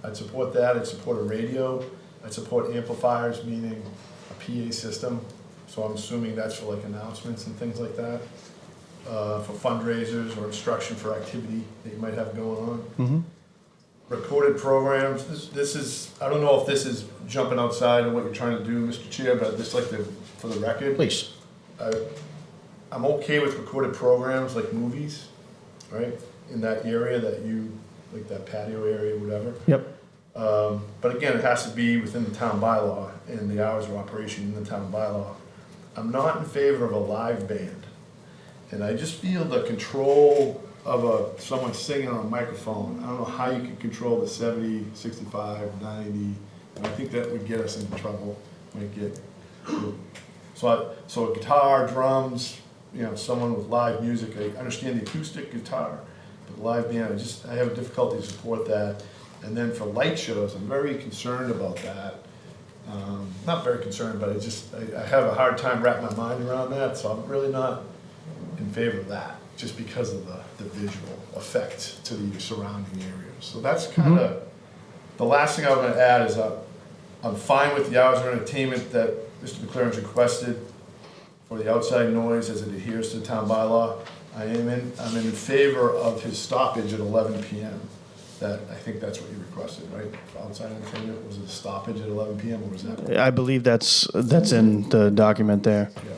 I'd support that. I'd support a radio. I'd support amplifiers, meaning a PA system. So I'm assuming that's for like announcements and things like that, for fundraisers or instruction for activity that you might have going on. Recorded programs, this is, I don't know if this is jumping outside of what you're trying to do, Mr. Chair, but I'd just like to, for the record. Please. I'm okay with recorded programs like movies, right? In that area that you, like that patio area, whatever. Yep. But again, it has to be within the town bylaw and the hours of operation in the town bylaw. I'm not in favor of a live band. And I just feel the control of someone singing on a microphone. I don't know how you can control the 70, 65, 90, and I think that would get us into trouble. So a guitar, drums, someone with live music. I understand the acoustic guitar, but the live band, I have a difficulty to support that. And then for light shows, I'm very concerned about that. Not very concerned, but I have a hard time wrapping my mind around that, so I'm really not in favor of that, just because of the visual effect to the surrounding areas. So that's kind of, the last thing I was gonna add is I'm fine with the hours of entertainment that Mr. McLaren's requested for the outside noise as it adheres to the town bylaw. I'm in favor of his stoppage at 11 PM. I think that's what you requested, right? For outside entertainment, was it a stoppage at 11 PM, or was that? I believe that's in the document there. Yeah.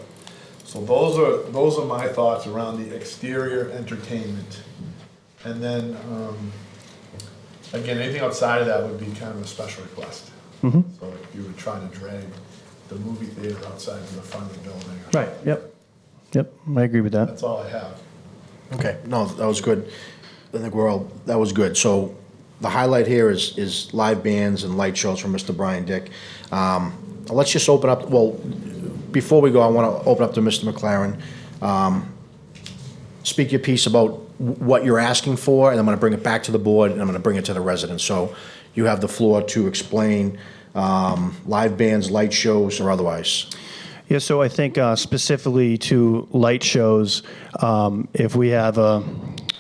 So those are my thoughts around the exterior entertainment. And then, again, anything outside of that would be kind of a special request. So if you were trying to drag the movie theater outside to the front of the building. Right, yep. Yep, I agree with that. That's all I have. Okay, no, that was good. I think that was good. So the highlight here is live bands and light shows from Mr. Brian Dick. Let's just open up, well, before we go, I want to open up to Mr. McLaren. Speak your piece about what you're asking for, and I'm going to bring it back to the board, and I'm going to bring it to the residents. So you have the floor to explain live bands, light shows, or otherwise. Yeah, so I think specifically to light shows, if we have a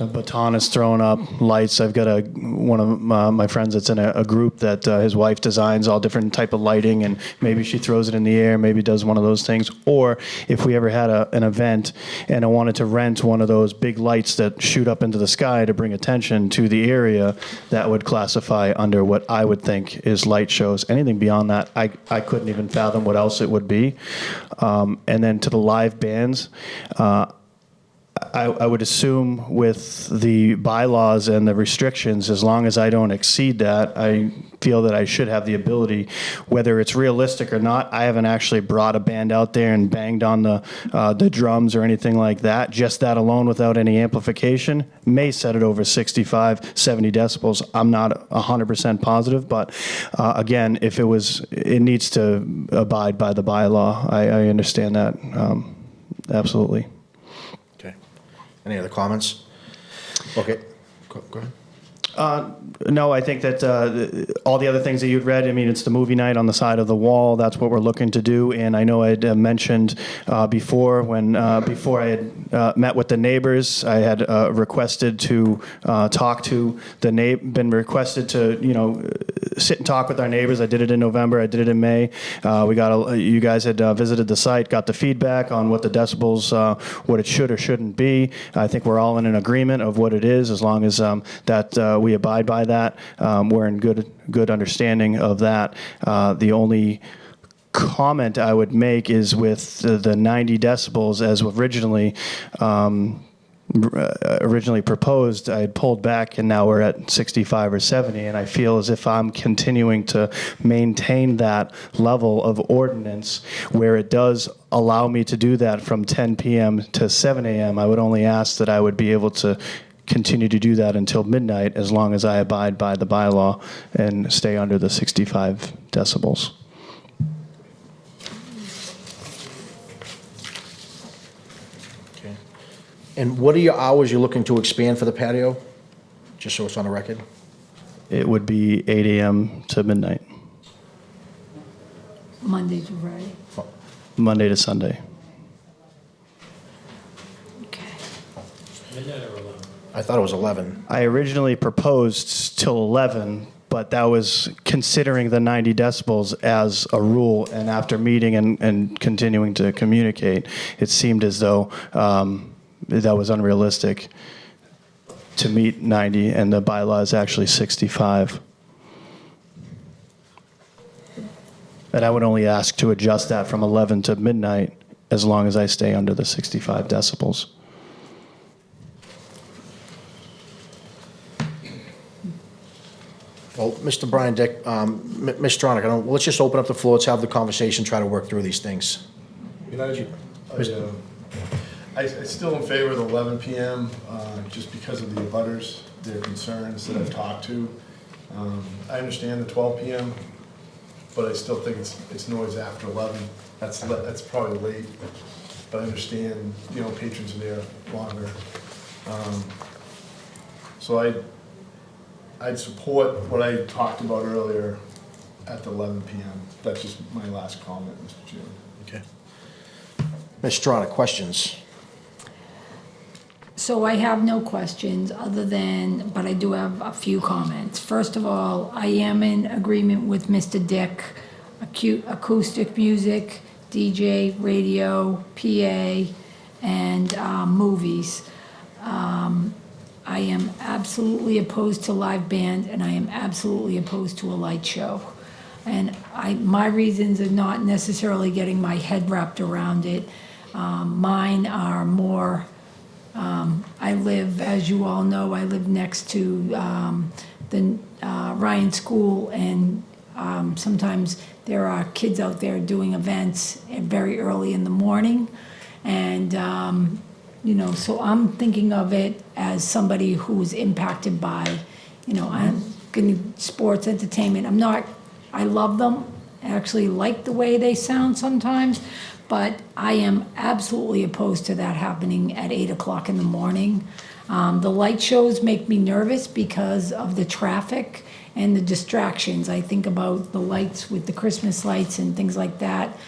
baton is thrown up, lights. I've got one of my friends that's in a group that his wife designs all different type of lighting, and maybe she throws it in the air, maybe does one of those things. Or if we ever had an event and I wanted to rent one of those big lights that shoot up into the sky to bring attention to the area, that would classify under what I would think is light shows. Anything beyond that, I couldn't even fathom what else it would be. And then to the live bands, I would assume with the bylaws and the restrictions, as long as I don't exceed that, I feel that I should have the ability, whether it's realistic or not. I haven't actually brought a band out there and banged on the drums or anything like that. Just that alone without any amplification may set it over 65, 70 decibels. I'm not 100% positive, but again, if it needs to abide by the bylaw. I understand that, absolutely. Okay. Any other comments? Okay, go ahead. No, I think that all the other things that you'd read, I mean, it's the movie night on the side of the wall. That's what we're looking to do. And I know I'd mentioned before I had met with the neighbors, I had requested to talk to been requested to, sit and talk with our neighbors. I did it in November. I did it in May. You guys had visited the site, got the feedback on what the decibels, what it should or shouldn't be. I think we're all in an agreement of what it is, as long as that we abide by that. We're in good understanding of that. The only comment I would make is with the 90 decibels as originally proposed. I had pulled back, and now we're at 65 or 70, and I feel as if I'm continuing to maintain that level of ordinance where it does allow me to do that from 10 p.m. to 7 a.m. I would only ask that I would be able to continue to do that until midnight, as long as I abide by the bylaw and stay under the 65 decibels. Okay. And what are your hours you're looking to expand for the patio? Just so it's on the record. It would be 8 a.m. to midnight, Monday to Friday. Monday to Sunday. Okay. Midnight or 11? I thought it was 11. I originally proposed till 11, but that was considering the 90 decibels as a rule, and after meeting and continuing to communicate, it seemed as though that was unrealistic to meet 90, and the bylaw is actually 65. And I would only ask to adjust that from 11 to midnight, as long as I stay under the 65 decibels. Well, Mr. Brian Dick, Ms. Stronach, let's just open up the floor. Let's have the conversation, try to work through these things. I still in favor of the 11 p.m. Just because of the abutters, their concerns that I've talked to. I understand the 12 p.m., but I still think it's noise after 11. That's probably late, but I understand, patrons are there longer. So I'd support what I talked about earlier at the 11 p.m. That's just my last comment, Mr. Chairman. Okay. Ms. Stronach, questions? So I have no questions but I do have a few comments. First of all, I am in agreement with Mr. Dick. Acoustic music, DJ, radio, PA, and movies. I am absolutely opposed to live band, and I am absolutely opposed to a light show. And my reasons are not necessarily getting my head wrapped around it. Mine are more, I live, as you all know, I live next to the Ryan School, and sometimes there are kids out there doing events very early in the morning. And so I'm thinking of it as somebody who's impacted by, sports, entertainment. I love them. I actually like the way they sound sometimes, but I am absolutely opposed to that happening at 8 o'clock in the morning. The light shows make me nervous because of the traffic and the distractions. I think about the lights with the Christmas lights and things like that.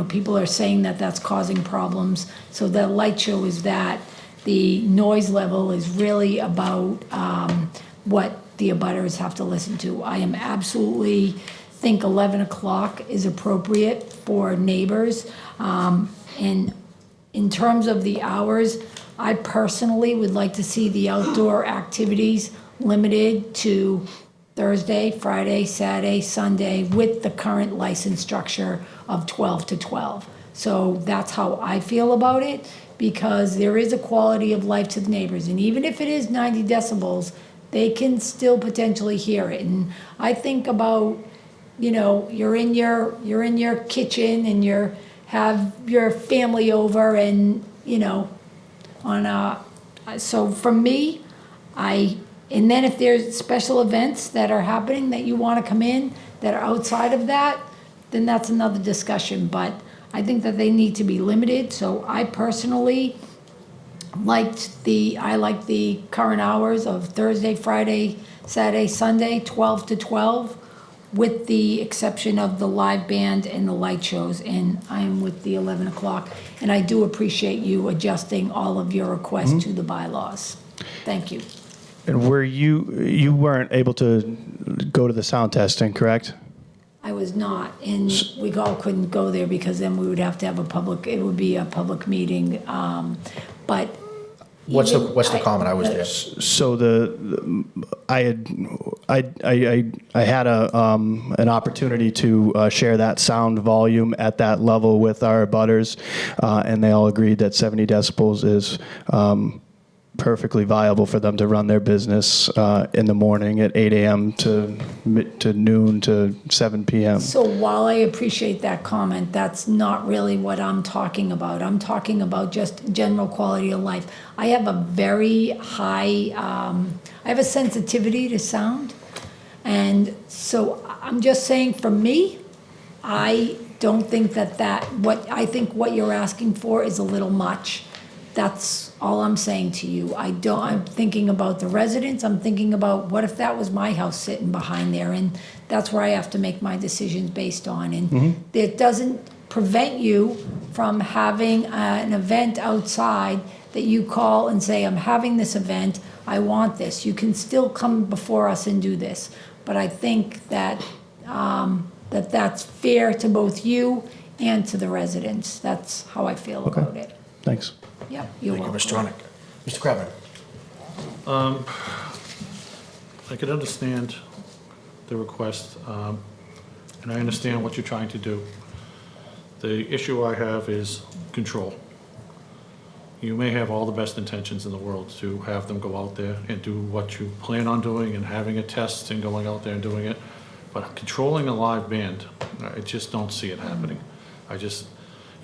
People are saying that that's causing problems. So the light show is that. The noise level is really about what the abutters have to listen to. I am absolutely think 11 o'clock is appropriate for neighbors. And in terms of the hours, I personally would like to see the outdoor activities limited to Thursday, Friday, Saturday, Sunday, with the current license structure of 12 to 12. So that's how I feel about it, because there is a quality of life to the neighbors. And even if it is 90 decibels, they can still potentially hear it. And I think about, you're in your kitchen and have your family over, and, so for me, and then if there's special events that are happening that you want to come in that are outside of that, then that's another discussion. But I think that they need to be limited. So I personally I liked the current hours of Thursday, Friday, Saturday, Sunday, 12 to 12, with the exception of the live band and the light shows, and I'm with the 11 o'clock. And I do appreciate you adjusting all of your requests to the bylaws. Thank you. And you weren't able to go to the sound testing, correct? I was not, and we all couldn't go there because then we would have to have it would be a public meeting, but. What's even- the comment? I was there. So I had an opportunity to share that sound volume at that level with our abutters, and they all agreed that 70 decibels is perfectly viable for them to run their business in the morning at 8 a.m. to noon to 7 p.m. So while I appreciate that comment, that's not really what I'm talking about. I'm talking about just general quality of life. I have a very high, I have a sensitivity to sound. And so I'm just saying, for me, I don't think I think what you're asking for is a little much. That's all I'm saying to you. I'm thinking about the residents. I'm thinking about, what if that was my house sitting behind there? And that's where I have to make my decisions based on. And it doesn't prevent you from having an event outside that you call and say, I'm having this event, I want this. You can still come before us and do this. But I think that that's fair to both you and to the residents. That's how I feel about it. Thanks. Yep, you're Thank you, welcome. Mr. Hornick. Mr. Kravin. I could understand the request, and I understand what you're trying to do. The issue I have is control. You may have all the best intentions in the world to have them go out there and do what you plan on doing and having a test and going out there and doing it, but controlling a live band, I just don't see it happening.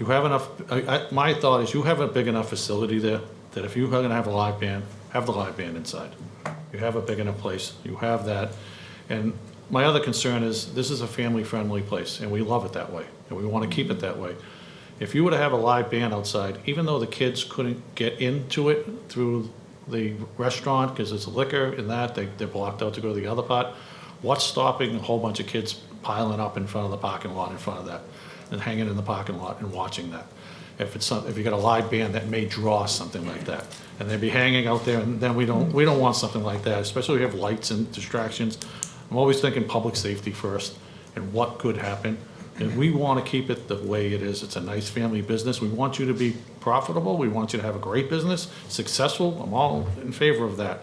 You have enough, my thought is you have a big enough facility there that if you're gonna have a live band, have the live band inside. You have a big enough place, you have that. And my other concern is, this is a family-friendly place, and we love it that way, and we wanna keep it that way. If you were to have a live band outside, even though the kids couldn't get into it through the restaurant, because it's liquor and that, they're blocked out to go to the other part, what's stopping a whole bunch of kids piling up in front of the parking lot in front of that? And hanging in the parking lot and watching that. If you got a live band that may draw something like that, and they'd be hanging out there, and then we don't want something like that, especially if you have lights and distractions. I'm always thinking public safety first and what could happen. And we want to keep it the way it is. It's a nice family business. We want you to be profitable. We want you to have a great business, successful. I'm all in favor of that.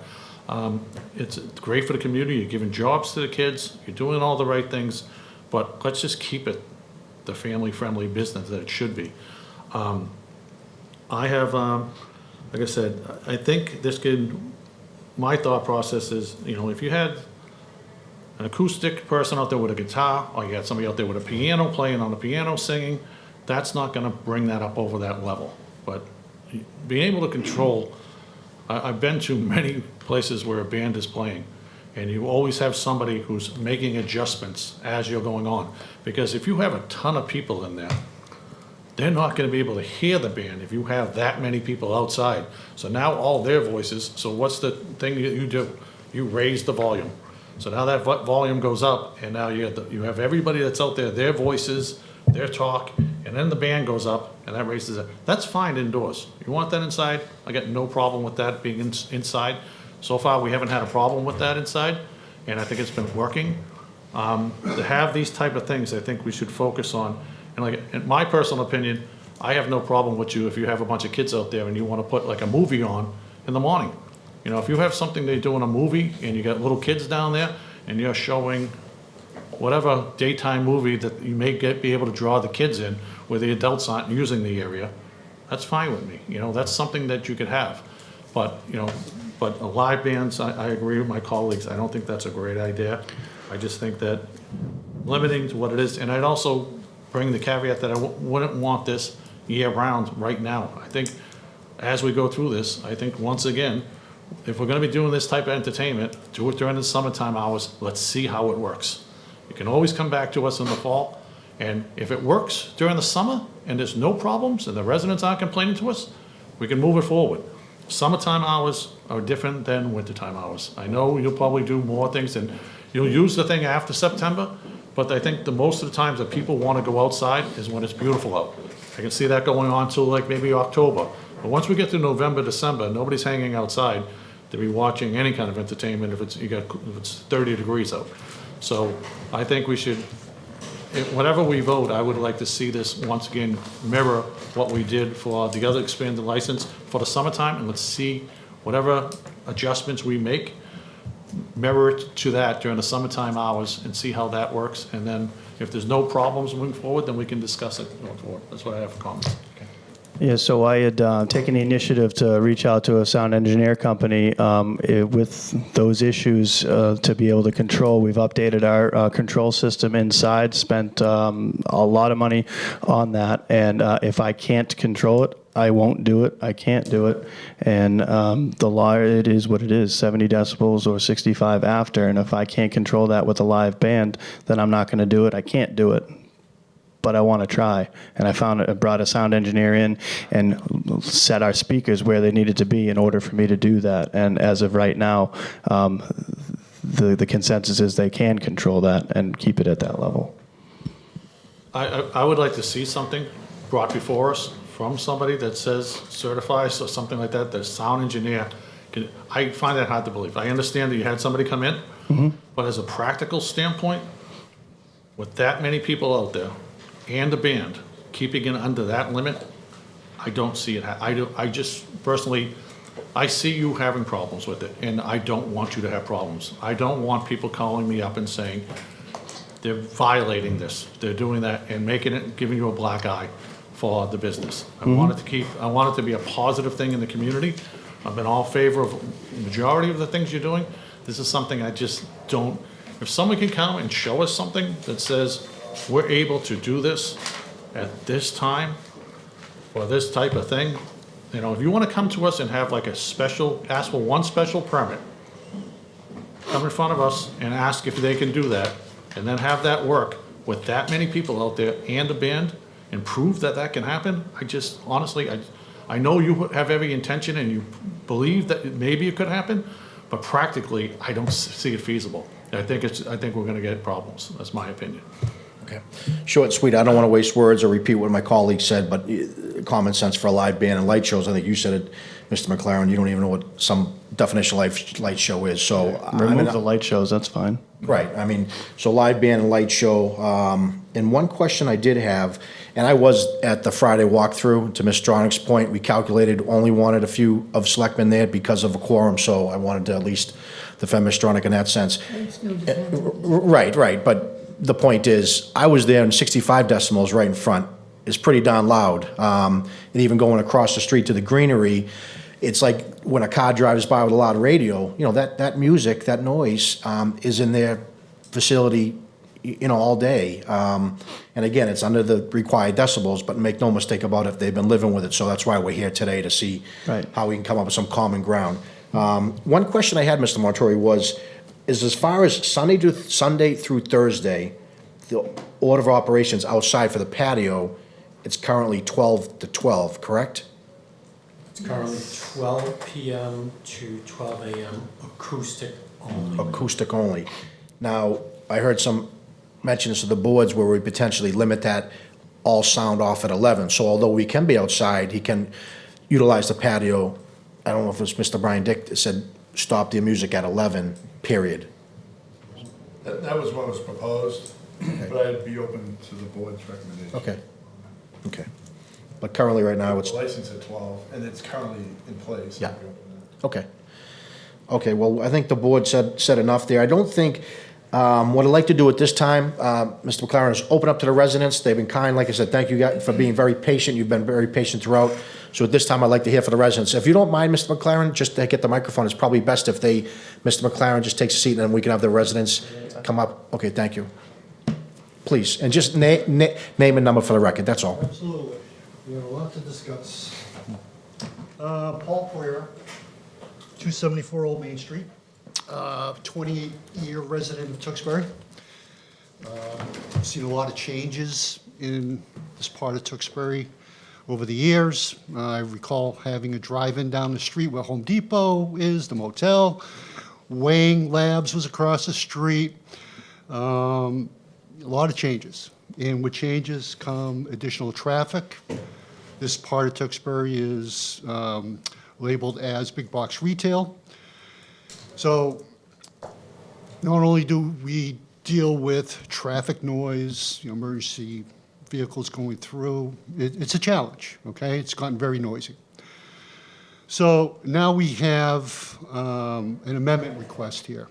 It's great for the community. You're giving jobs to the kids. You're doing all the right things, but let's just keep it the family-friendly business that it should be. I have, like I said, I think my thought process is, if you had an acoustic person out there with a guitar, or you had somebody out there with a piano playing on the piano singing, that's not gonna bring that up over that level. But being able to control, I've been to many places where a band is playing, and you always have somebody who's making adjustments as you're going on. Because if you have a ton of people in there, they're not gonna be able to hear the band if you have that many people outside. So now all their voices, so what's the thing that you do? You raise the volume. So now that volume goes up, and now you have everybody that's out there, their voices, their talk, and then the band goes up, and that raises it. That's fine indoors. You want that inside? I got no problem with that being inside. So far, we haven't had a problem with that inside, and I think it's been working. To have these type of things, I think we should focus on. And in my personal opinion, I have no problem with you if you have a bunch of kids out there and you want to put like a movie on in the morning. If you have something they're doing a movie and you got little kids down there and you're showing whatever daytime movie that you may be able to draw the kids in where the adults aren't using the area, that's fine with me. That's something that you could have. But live bands, I agree with my colleagues. I don't think that's a great idea. I just think that limiting to what it is, and I'd also bring the caveat that I wouldn't want this year-round right now. I think as we go through this, I think once again, if we're gonna be doing this type of entertainment, do it during the summertime hours. Let's see how it works. You can always come back to us in the fall, and if it works during the summer and there's no problems and the residents aren't complaining to us, we can move it forward. summertime hours are different than wintertime hours. I know you'll probably do more things and you'll use the thing after September, but I think the most of the times that people want to go outside is when it's beautiful out. I can see that going on till like maybe October. But once we get to November, December, nobody's hanging outside to be watching any kind of entertainment if it's 30 degrees out. So I think we should, whatever we vote, I would like to see this once again mirror what we did for the other expanded license for the summertime, and let's see whatever adjustments we make, mirror it to that during the summertime hours and see how that works. And then if there's no problems moving forward, then we can discuss it going forward. That's what I have for comments. Yeah, so I had taken the initiative to reach out to a sound engineer company with those issues to be able to control. We've updated our control system inside, spent a lot of money on that, and if I can't control it, I won't do it. I can't do it. And the law, it is what it is, 70 decibels or 65 after, and if I can't control that with a live band, then I'm not going to do it. I can't do it. But I want to try. And I brought a sound engineer in and set our speakers where they needed to be in order for me to do that. And as of right now, the consensus is they can control that and keep it at that level. I would like to see something brought before us from somebody that says certifies or something like that, the sound engineer. I find that hard to believe. I understand that you had somebody come in, but as a practical standpoint, with that many people out there, and a band, keeping it under that limit, I don't see it. I just personally, I see you having problems with it, and I don't want you to have problems. I don't want people calling me up and saying they're violating this, they're doing that, and giving you a black eye for the business. I want it to be a positive thing in the community. I'm in all favor of the majority of the things you're doing. This is something I just don't. If someone can come and show us something that says, we're able to do this at this time for this type of thing. You know, if you want to come to us and have like ask for one special permit, come in front of us and ask if they can do that, and then have that work with that many people out there and a band and prove that that can happen. Honestly, I know you have every intention and you believe that maybe it could happen, but practically, I don't see it feasible. I think we're going to get problems. That's my opinion. Okay. Short and sweet, I don't want to waste words or repeat what my colleague said, but common sense for a live band and light shows, I think you said it, Mr. McLaren, you don't even know what some definition of light show is, so. Remove the light shows, that's fine. Right, I mean, so live band and light show, and one question I did have, and I was at the Friday walkthrough, to Ms. Stronach's point, we calculated, only wanted a few of selectmen there because of a quorum, so I wanted to at least defend Ms. Stronach in that sense. Right, but the point is, I was there and 65 decibels right in front is pretty darn loud. And even going across the street to the greenery, it's like when a car drives by with a loud radio, you know, that music, that noise is in their facility, you know, all day. And again, it's under the required decibels, but make no mistake about it, they've been living with it. So that's why we're here today, to see how we can come up with some common ground. One question I had, Mr. Montori, was, as far as Sunday through Thursday, the order of operations outside for the patio, it's currently 12 to 12, correct? It's currently 12 p.m. to 12 a.m. acoustic only. Acoustic only. Now, I heard some mentions of the boards where we potentially limit that all sound off at 11. So although we can be outside, he can utilize the patio. I don't know if it's Mr. Brian Dick that said stop the music at 11, period. That was what was proposed, but I'd be open to the board's recommendation. Okay. But currently, right now, it's, The license at 12, and it's currently in place. Yeah. Okay, well, I think the board said enough there. I don't think, what I'd like to do at this time, Mr. McLaren, is open up to the residents. They've been kind, like I said, thank you guys for being very patient. You've been very patient throughout. So at this time, I'd like to hear from the residents. If you don't mind, Mr. McLaren, just to get the microphone, it's probably best if Mr. McLaren just takes a seat and then we can have the residents come up. Okay, thank you. Please, and just name and number for the record, that's all. Absolutely. We have a lot to discuss. Paul Poyer, 274 Old Main Street, 28-year resident of Tewksbury. Seen a lot of changes in this part of Tewksbury over the years. I recall having a drive-in down the street where Home Depot is, the motel. Weighing Labs was across the street. A lot of changes. And with changes come additional traffic. This part of Tewksbury is labeled as big box retail. So not only do we deal with traffic noise, emergency vehicles going through, it's a challenge, okay? It's gotten very noisy. So now we have an amendment request here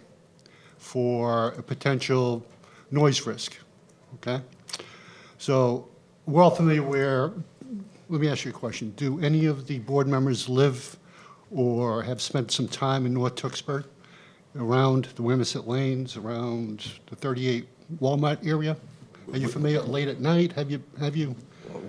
for a potential noise risk, okay? So we're all familiar where, let me ask you a question. Do any of the board members live or have spent some time in North Tewksbury, around the Wilmette Lanes, around the 38 Walmart area? Are you familiar late at night? Have you?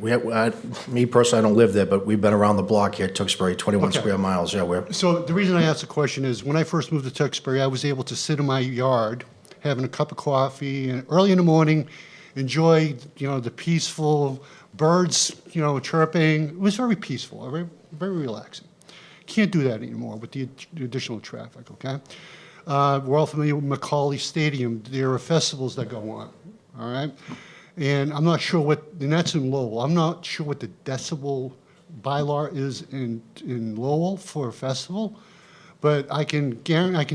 Me personally, I don't live there, but we've been around the block here, Tewksbury, 21 Okay. square miles, yeah, we're, So the reason I asked the question is, when I first moved to Tewksbury, I was able to sit in my yard, having a cup of coffee, and early in the morning, enjoy, the peaceful birds, chirping. It was very peaceful, very, very relaxing. Can't do that anymore with the additional traffic, okay? We're all familiar with Macaulay Stadium. There are festivals that go on, all right? And I'm not sure and that's in Lowell. I'm not sure what the decibel bylaw is in Lowell for a festival, but I can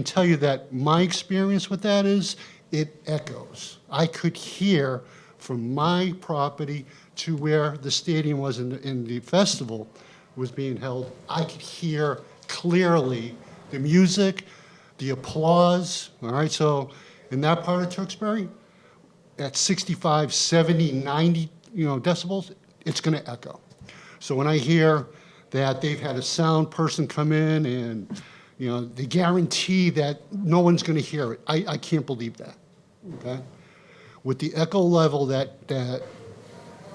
tell you that my experience with that is it echoes. I could hear from my property to where the stadium was in the festival was being held. I could hear clearly the music, the applause, all right? So in that part of Tewksbury, at 65, 70, 90, decibels, it's gonna echo. So when I hear that they've had a sound person come in and, they guarantee that no one's gonna hear it, I can't believe that, okay? With the echo level that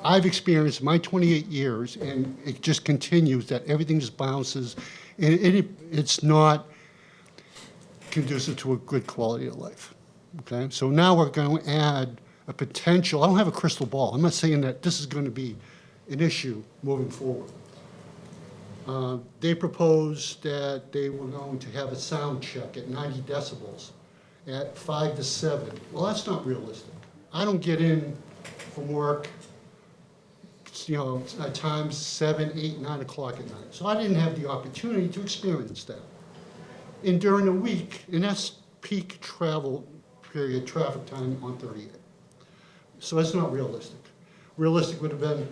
I've experienced in my 28 years, and it just continues, that everything just bounces, and it's not conducive to a good quality of life, okay? So now we're going to add a potential, I don't have a crystal ball. I'm not saying that this is going to be an issue moving forward. They proposed that they were going to have a sound check at 90 decibels at 5 to 7. Well, that's not realistic. I don't get in from work, at times 7, 8, 9 o'clock at night. So I didn't have the opportunity to experience that. And during the week, and that's peak travel period, traffic time on 38. So that's not realistic. Realistic would have been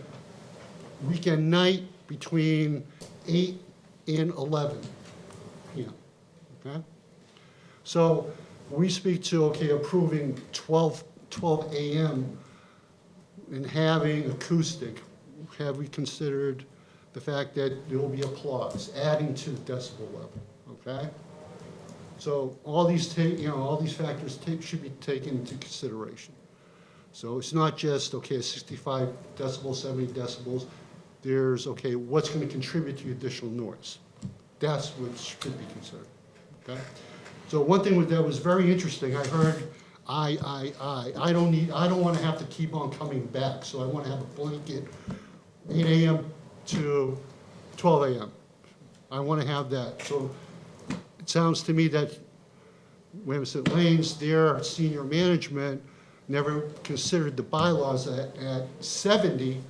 weekend night between 8 and 11 p.m., okay? So we speak to, approving 12 a.m. and having acoustic. Have we considered the fact that there will be applause, adding to the decibel level, okay? So all these factors should be taken into consideration. So it's not just, 65 decibels, 70 decibels. There's, what's going to contribute to additional noise? That's what should be considered, okay? So one thing that was very interesting, I heard, I don't want to have to keep on coming back, so I want to have a blanket 8 a.m. to 12 a.m. I want to have that. So it sounds to me that Wilmette Lanes, their senior management never considered the bylaws at 70,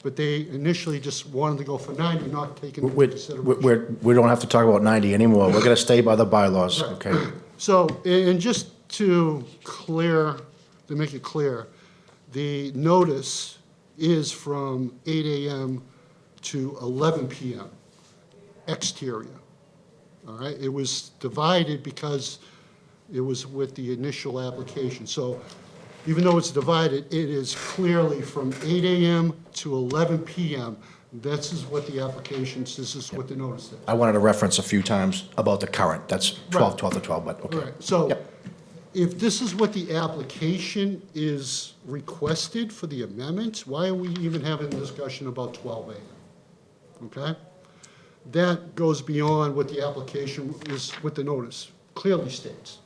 but they initially just wanted to go for 90, not taking into consideration. we don't have to talk about 90 anymore. We're gonna stay by the bylaws, Right. okay? So, and just to make it clear, the notice is from 8 a.m. to 11 p.m. exterior, all right? It was divided because it was with the initial application. So even though it's divided, it is clearly from 8 a.m. to 11 p.m. This is what the applications, this is what the notice is. I wanted to reference a few times about the current, that's 12, Right. 12 to 12, but okay. Right, so Yep. if this is what the application is requested for the amendments, why are we even having a discussion about 12 a.m.? Okay? That goes beyond what the application is, what the notice clearly states,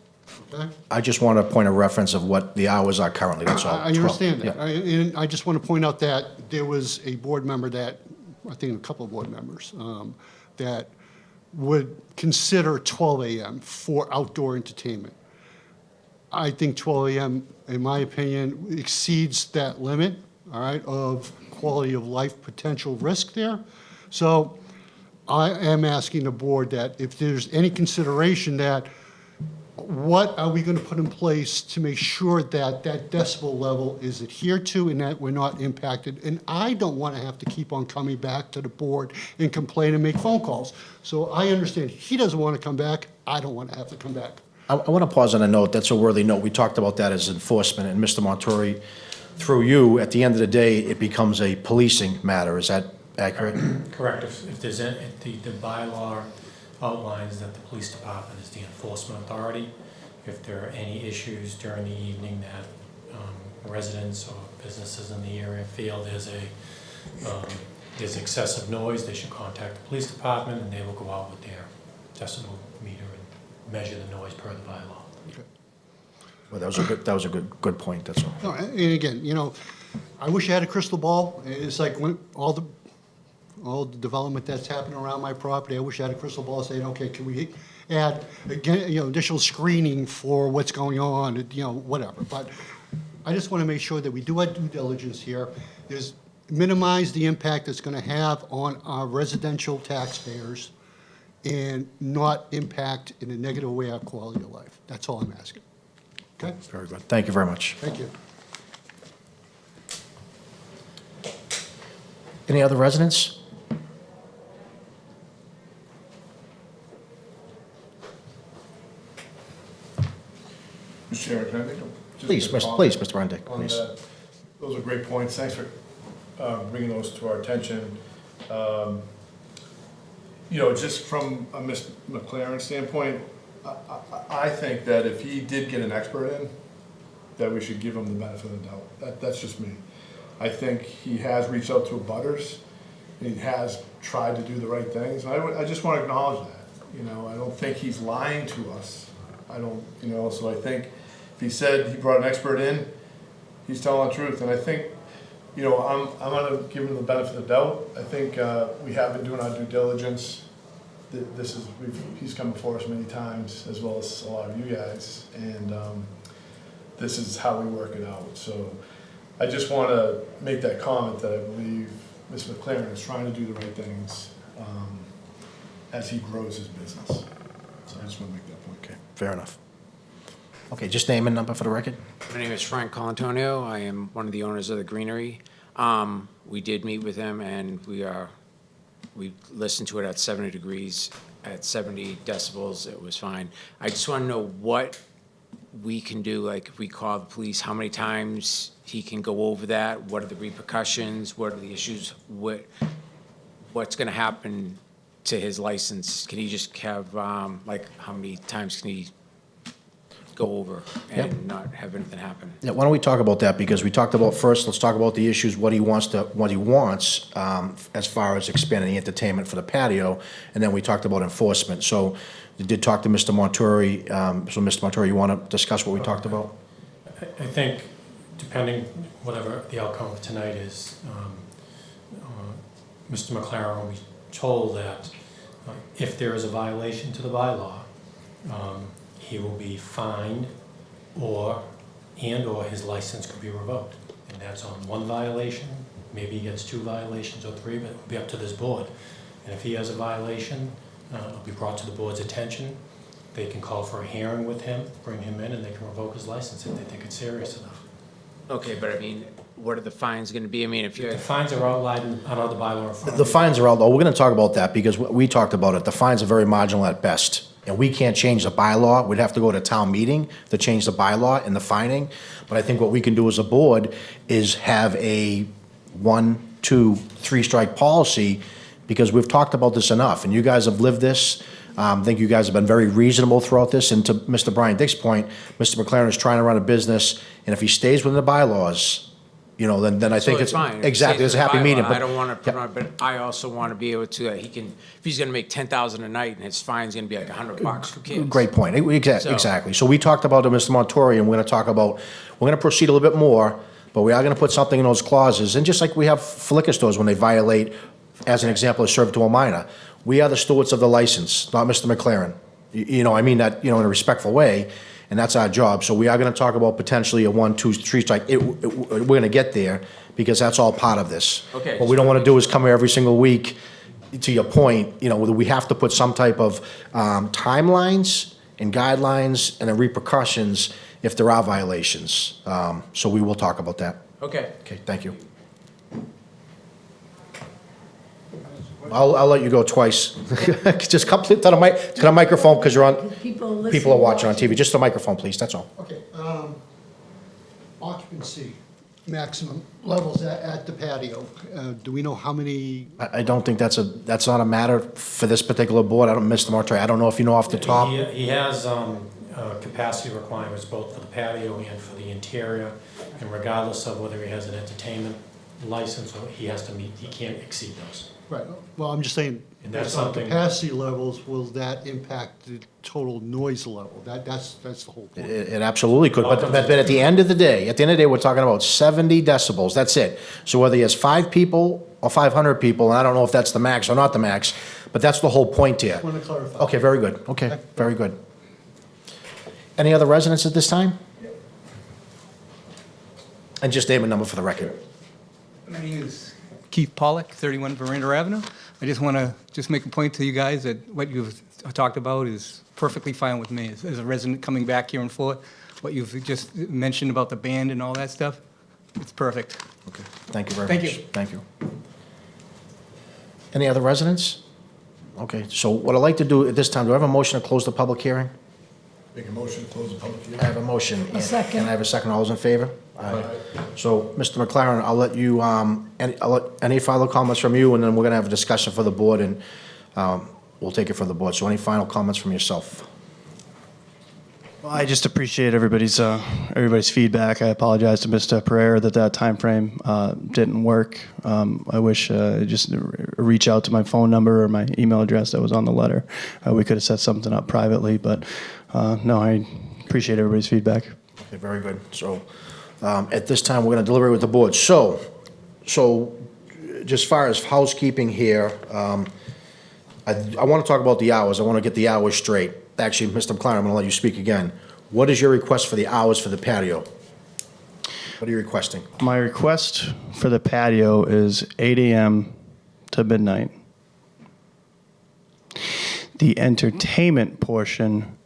okay? I just want a point of reference of what the hours are currently, that's all. I 12. understand that. Yeah. And I just want to point out that there was a board member that I think a couple of board members, that would consider 12 a.m. for outdoor entertainment. I think 12 a.m., in my opinion, exceeds that limit, all right, of quality of life potential risk there. So I am asking the board that if there's any consideration that, what are we going to put in place to make sure that that decibel level is adhered to and that we're not impacted? And I don't want to have to keep on coming back to the board and complain and make phone calls. So I understand he doesn't want to come back, I don't want to have to come back. I want to pause on a note, that's a worthy note. We talked about that as enforcement, and Mr. Montori, through you, at the end of the day, it becomes a policing matter. Is that accurate? Correct. If there's any, the bylaw outlines that the police department is the enforcement authority. If there are any issues during the evening that residents or businesses in the area feel there's excessive noise, they should contact the police department, and they will go out with their decibel meter and measure the noise per the bylaw. Okay. Well, that was a good point, that's all. No, and again, you know, I wish I had a crystal ball. It's like when all the development that's happening around my property, I wish I had a crystal ball saying, okay, can we add, again, you know, additional screening for what's going on, you know, whatever. But I just want to make sure that we do our due diligence here, is minimize the impact it's going to have on our residential taxpayers and not impact in a negative way our quality of life. That's all I'm asking. Okay? Very good. Thank you very much. Thank you. Any other residents? Mr. Chairman, can I make just Please, a Mr. comment Please, Mr. Rundick, on please. that? Those are great points. Thanks for bringing those to our attention. You know, just from a Ms. McLaren standpoint, I think that if he did get an expert in, that we should give him the benefit of the doubt. That's just me. I think he has reached out to abutters. He has tried to do the right things. And I just want to acknowledge that. You know, I don't think he's lying to us. I don't, you know, so I think if he said he brought an expert in, he's telling the truth. And I think, you know, I'm going to give him the benefit of the doubt. I think we have been doing our due diligence. He's come before us many times, as well as a lot of you guys, and this is how we work it out. So I just want to make that comment that I believe Ms. McLaren is trying to do the right things as he grows his business. So I just want to make that point. Okay, fair enough. Okay, just name and number for the record. My name is Frank Colantonio. I am one of the owners of the Greenery. We did meet with him, and we listened to it at 70 degrees, at 70 decibels. It was fine. I just want to know what we can do, like if we call the police, how many times he can go over that? What are the repercussions? What are the issues? What's going to happen to his license? Can he just have, like, how many times can he go over and not have anything happen? Yeah, why don't we talk about that, because we talked about, first, let's talk about the issues, what he wants as far as expanding the entertainment for the patio, and then we talked about enforcement. So you did talk to Mr. Montori, so Mr. Montori, you want to discuss what we talked about? I think, depending whatever the outcome of tonight is, Mr. McLaren will be told that if there is a violation to the bylaw, he will be fined, or his license could be revoked. And that's on one violation. Maybe he gets 2 violations or 3, but it'll be up to this board. And if he has a violation, it'll be brought to the board's attention. They can call for a hearing with him, bring him in, and they can revoke his license if they think it's serious enough. Okay, but I mean, what are the fines going to be? I mean, if you The fines are outlined on other bylaw. The fines are out, we're going to talk about that, because we talked about it. The fines are very marginal at best. And we can't change the bylaw. We'd have to go to town meeting to change the bylaw and the fining. But I think what we can do as a board is have a 1, 2, 3 strike policy, because we've talked about this enough, and you guys have lived this. I think you guys have been very reasonable throughout this. And to Mr. Brian Dick's point, Mr. McLaren is trying to run a business, and if he stays within the bylaws, you know, then I think So it's fine. exactly, it's a happy Bylaw, medium. I don't want to put Yeah. on, but I also want to be able to, he can, if he's going to make 10,000 a night and his fine's going to be like $100, who cares? Great point. So- Exactly. So we talked about it, Mr. Montori, and we're going to talk about, we're going to proceed a little bit more, but we are going to put something in those clauses. And just like we have for liquor stores, when they violate as an example, is served to a minor. We are the stewards of the license, not Mr. McLaren. You know, I mean that, you know, in a respectful way, and that's our job. So we are gonna talk about potentially a 1, 2, 3 strike. We're gonna get there, because that's all part of this. Okay. What we don't wanna do is come here every single week, to your point, you know, we have to put some type of timelines and guidelines and then repercussions if there are violations. So we will talk about that. Okay. Okay, thank you. I'll let you go twice. Just come to the microphone, because you're on, people are watching on TV. Just the microphone, please, that's all. Okay, occupancy, maximum levels at the patio. Do we know how many? I don't think that's not a matter for this particular board. Mr. Martre, I don't know if you know off the top. He has capacity requirements both for the patio and for the interior, and regardless of whether he has an entertainment license, or he can't exceed those. Right, well, I'm just saying, And that's based on something- capacity levels, will that impact the total noise level? That's the whole point. It absolutely could, but at the end of the day, we're talking about 70 decibels, that's it. So whether he has 5 people or 500 people, and I don't know if that's the max or not the max, but that's the whole point here. Just want to clarify. Okay, very good, okay, very good. Any other residents at this time? And just name a number for the record. My name is Keith Pollock, 31 Veranda Avenue. I just want to make a point to you guys that what you've talked about is perfectly fine with me. As a resident coming back here in Fort, what you've just mentioned about the band and all that stuff, it's perfect. Okay, thank you very much. Thank you. Thank you. Any other residents? Okay, so what I'd like to do at this time, do I have a motion to close the public hearing? Make a motion to close the public hearing. I have a motion. A second. And I have a second. All those in favor? Aye. So, Mr. McLaren, I'll let you, any final comments from you, and then we're going to have a discussion for the board, and we'll take it from the board. So any final comments from yourself? Well, I just appreciate everybody's feedback. I apologize to Mr. Pereira that timeframe didn't work. I wish just reach out to my phone number or my email address that was on the letter. We could have set something up privately, but no, I appreciate everybody's feedback. Okay, very good. So, at this time, we're going to deliberate with the board. So, just as far as housekeeping here, I want to talk about the hours. I want to get the hours straight. Actually, Mr. McLaren, I'm going to let you speak again. What is your request for the hours for the patio? What are you requesting? My request for the patio is 8 a.m. to midnight. The entertainment portion,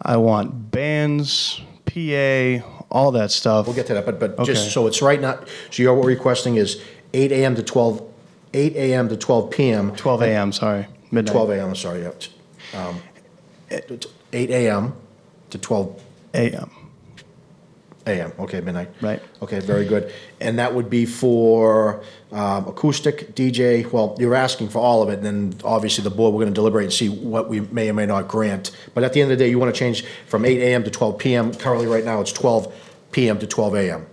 I want bands, PA, all that stuff. We'll get to that, but Okay. just so it's right now, so you're requesting is 8 a.m. to 12 p.m. 12 a.m., sorry, midnight. 12 a.m., I'm sorry, yeah. 8 a.m. to 12 a.m. a.m., okay, midnight. Right. Okay, very good. And that would be for acoustic, DJ, well, you're asking for all of it, and then obviously the board, we're going to deliberate and see what we may or may not grant. But at the end of the day, you want to change from 8 a.m. to 12 p.m. Currently, right now, it's 12 p.m. to 12 a.m.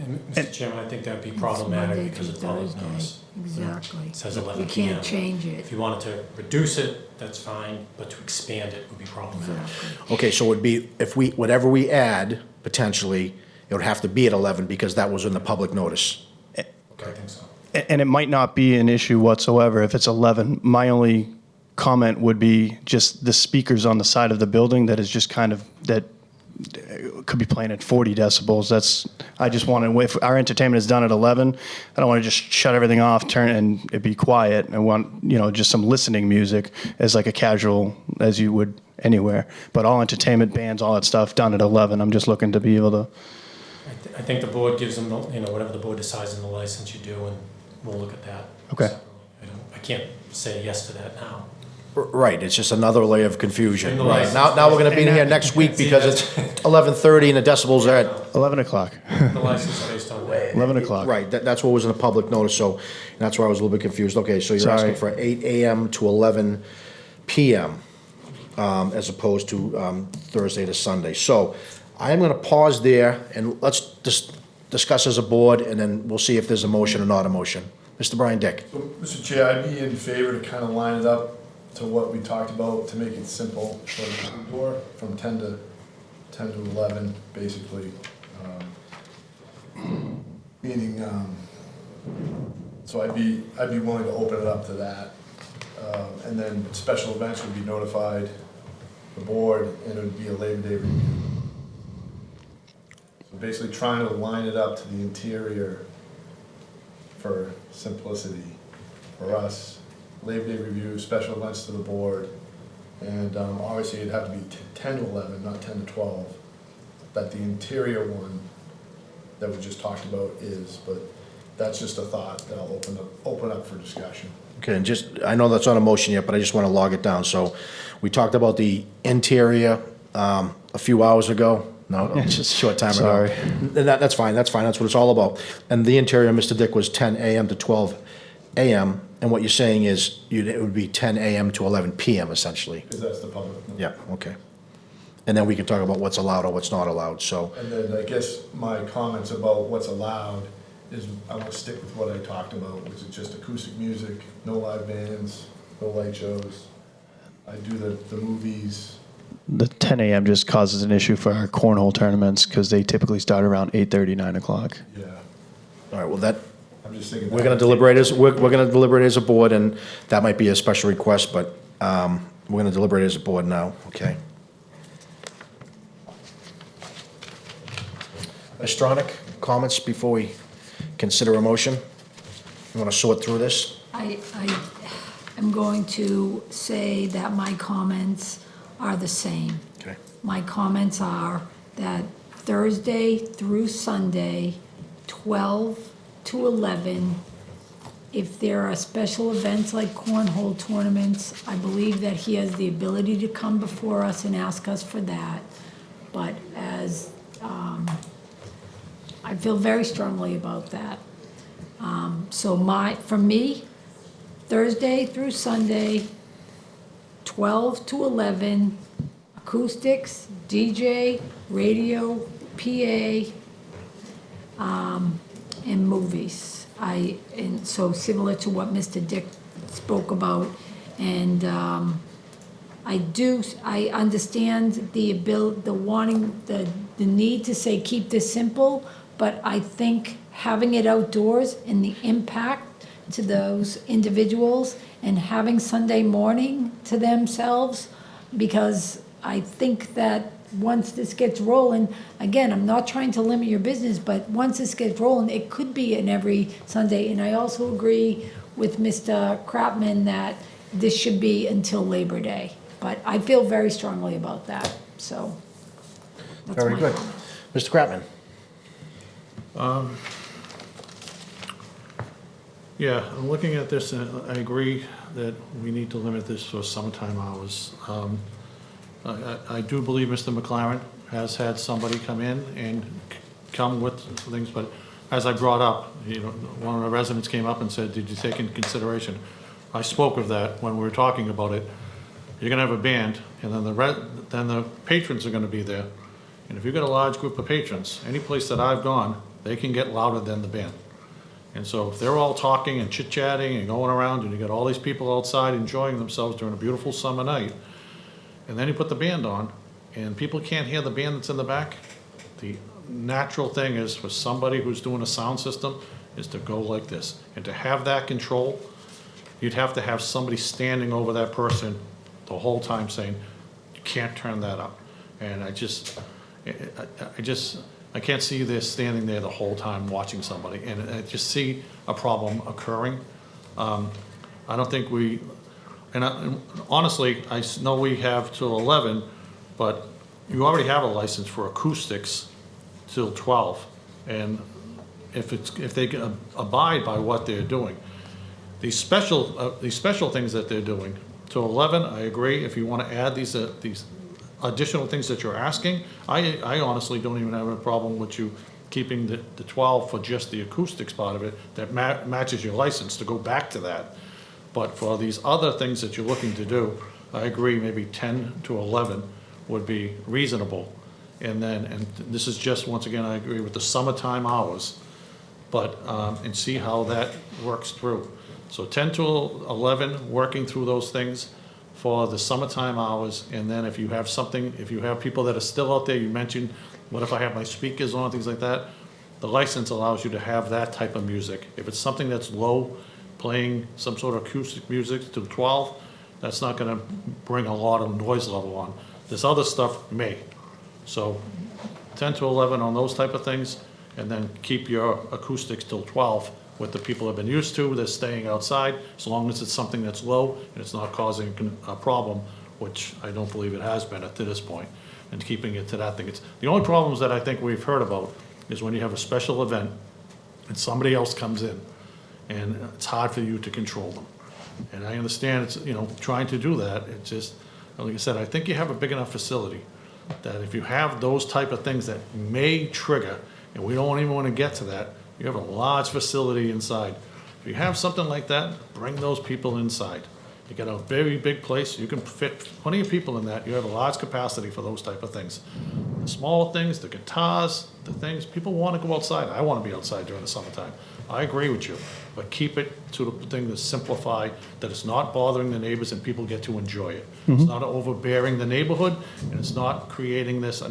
And Mr. Chairman, I think that'd be problematic because of public notice. Exactly. It says 11 You p.m. can't change it. If you wanted to reduce it, that's fine, but to expand it would be problematic. Exactly. Okay, so it would be, whatever we add, potentially, it would have to be at 11 because that was in the public notice. Okay, I think so. And it might not be an issue whatsoever if it's 11. My only comment would be just the speakers on the side of the building that is just kind of, that could be playing at 40 decibels. I just want to, if our entertainment is done at 11, I don't want to just shut everything off, turn, and it be quiet. I want, just some listening music as like a casual, as you would anywhere. But all entertainment, bands, all that stuff done at 11. I'm just looking to be able to. I think the board gives them, whatever the board decides in the license you do, and we'll look at that. Okay. separately. I can't say yes to that now. Right, it's just another layer of confusion. In the Right, license. now we're going to be in here next week See, because it's 11:30 and the decibels are at 11 o'clock. The license is based on that. 11 o'clock. Right, that's what was in the public notice, so that's where I was a little bit confused. Okay, so you're Sorry. asking for 8 a.m. to 11 p.m. As opposed to Thursday to Sunday. So I am going to pause there, and let's just discuss as a board, and then we'll see if there's a motion or not a motion. Mr. Brian Dick. So, Mr. Chair, I'd be in favor to kind of line it up to what we talked about to make it simple for the door from 10 to 11, basically. Meaning, So I'd be willing to open it up to that. And then special events would be notified the board, and it would be a Labor Day review. So basically trying to line it up to the interior for simplicity for us. Labor Day review, special events to the board, and obviously it'd have to be 10 to 11, not 10 to 12. That the interior one that we just talked about is, but that's just a thought that I'll open up for discussion. Okay, and just, I know that's not a motion yet, but I just want to log it down. So we talked about the interior a few hours ago. No, just a short time ago. Sorry. That's fine, that's what it's all about. And the interior, Mr. Dick, was 10 a.m. to 12 a.m. And what you're saying is it would be 10 a.m. to 11 p.m. essentially. Because that's the public. Yeah, okay. And then we can talk about what's allowed or what's not allowed, so. And then I guess my comments about what's allowed is I want to stick with what I talked about, which is just acoustic music, no live bands, no light shows. I do the movies. The 10 a.m. just causes an issue for our cornhole tournaments because they typically start around 8:30, 9 o'clock. Yeah, All right, well, that, I'm just thinking. we're gonna deliberate we're gonna deliberate as a board, and that might be a special request, but we're gonna deliberate as a board now, okay? Estronic, comments before we consider a motion? You wanna sort through this? I am going to say that my comments are the same. Okay. My comments are that Thursday through Sunday, 12 to 11, if there are special events like cornhole tournaments, I believe that he has the ability to come before us and ask us for that. But as, I feel very strongly about that. So for me, Thursday through Sunday, 12 to 11, acoustics, DJ, radio, PA, and movies. And so similar to what Mr. Dick spoke about. And I understand the wanting, the need to say, keep this simple, but I think having it outdoors and the impact to those individuals and having Sunday morning to themselves, because I think that once this gets rolling, again, I'm not trying to limit your business, but once this gets rolling, it could be in every Sunday. And I also agree with Mr. Kratman that this should be until Labor Day. But I feel very strongly about that, so that's Very my good. comment. Mr. Kratman? Yeah, I'm looking at this, and I agree that we need to limit this for summertime hours. I do believe Mr. McLaren has had somebody come in and come with things, but as I brought up, one of the residents came up and said, did you take into consideration? I spoke of that when we were talking about it. You're gonna have a band, and then the patrons are gonna be there. And if you've got a large group of patrons, any place that I've gone, they can get louder than the band. And so if they're all talking and chit-chatting and going around, and you got all these people outside enjoying themselves during a beautiful summer night, and then you put the band on, and people can't hear the band that's in the back, the natural thing is for somebody who's doing a sound system is to go like this. And to have that control, you'd have to have somebody standing over that person the whole time saying, you can't turn that up. And I can't see this standing there the whole time watching somebody, and I just see a problem occurring. I don't think honestly, I know we have till 11, but you already have a license for acoustics till 12. And if they can abide by what they're doing, these special things that they're doing till 11, I agree. If you want to add these additional things that you're asking, I honestly don't even have a problem with you keeping the 12 for just the acoustics part of it that matches your license, to go back to that. But for these other things that you're looking to do, I agree, maybe 10 to 11 would be reasonable. And this is just, once again, I agree with the summertime hours, but, and see how that works through. So 10 to 11, working through those things for the summertime hours. And then if you have people that are still out there, you mentioned, what if I have my speakers on, things like that? the license allows you to have that type of music. If it's something that's low, playing some sort of acoustic music to 12, that's not gonna bring a lot of noise level on. This other stuff may. So 10 to 11 on those type of things, and then keep your acoustics till 12 what the people have been used to, they're staying outside, as long as it's something that's low and it's not causing a problem, which I don't believe it has been up to this point, and keeping it to that thing. The only problems that I think we've heard about is when you have a special event and somebody else comes in, and it's hard for you to control them. And I understand it's, trying to do that, it's just, like I said, I think you have a big enough facility that if you have those type of things that may trigger, and we don't even want to get to that, you have a large facility inside. If you have something like that, bring those people inside. You got a very big place, you can fit plenty of people in that, you have a large capacity for those type of things. The smaller things, the guitars, the things, people want to go outside. I want to be outside during the summertime. I agree with you, but keep it to the thing that's simplified, that it's not bothering the neighbors and people get to enjoy it. It's not overbearing the neighborhood, and it's not creating this,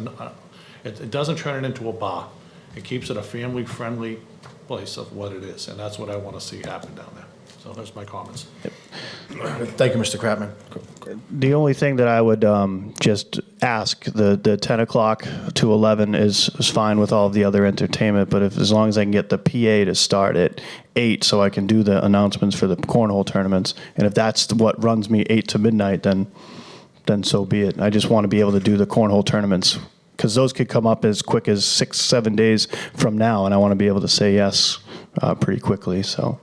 it doesn't turn it into a bar. It keeps it a family-friendly place of what it is, and that's what I want to see happen down there. So there's my comments. Thank you, Mr. Kratman. The only thing that I would just ask, the 10 o'clock to 11 is fine with all of the other entertainment, but as long as I can get the PA to start at 8 so I can do the announcements for the cornhole tournaments, and if that's what runs me 8 to midnight, then so be it. I just want to be able to do the cornhole tournaments, because those could come up as quick as 6-7 days from now, and I want to be able to say yes pretty quickly, so.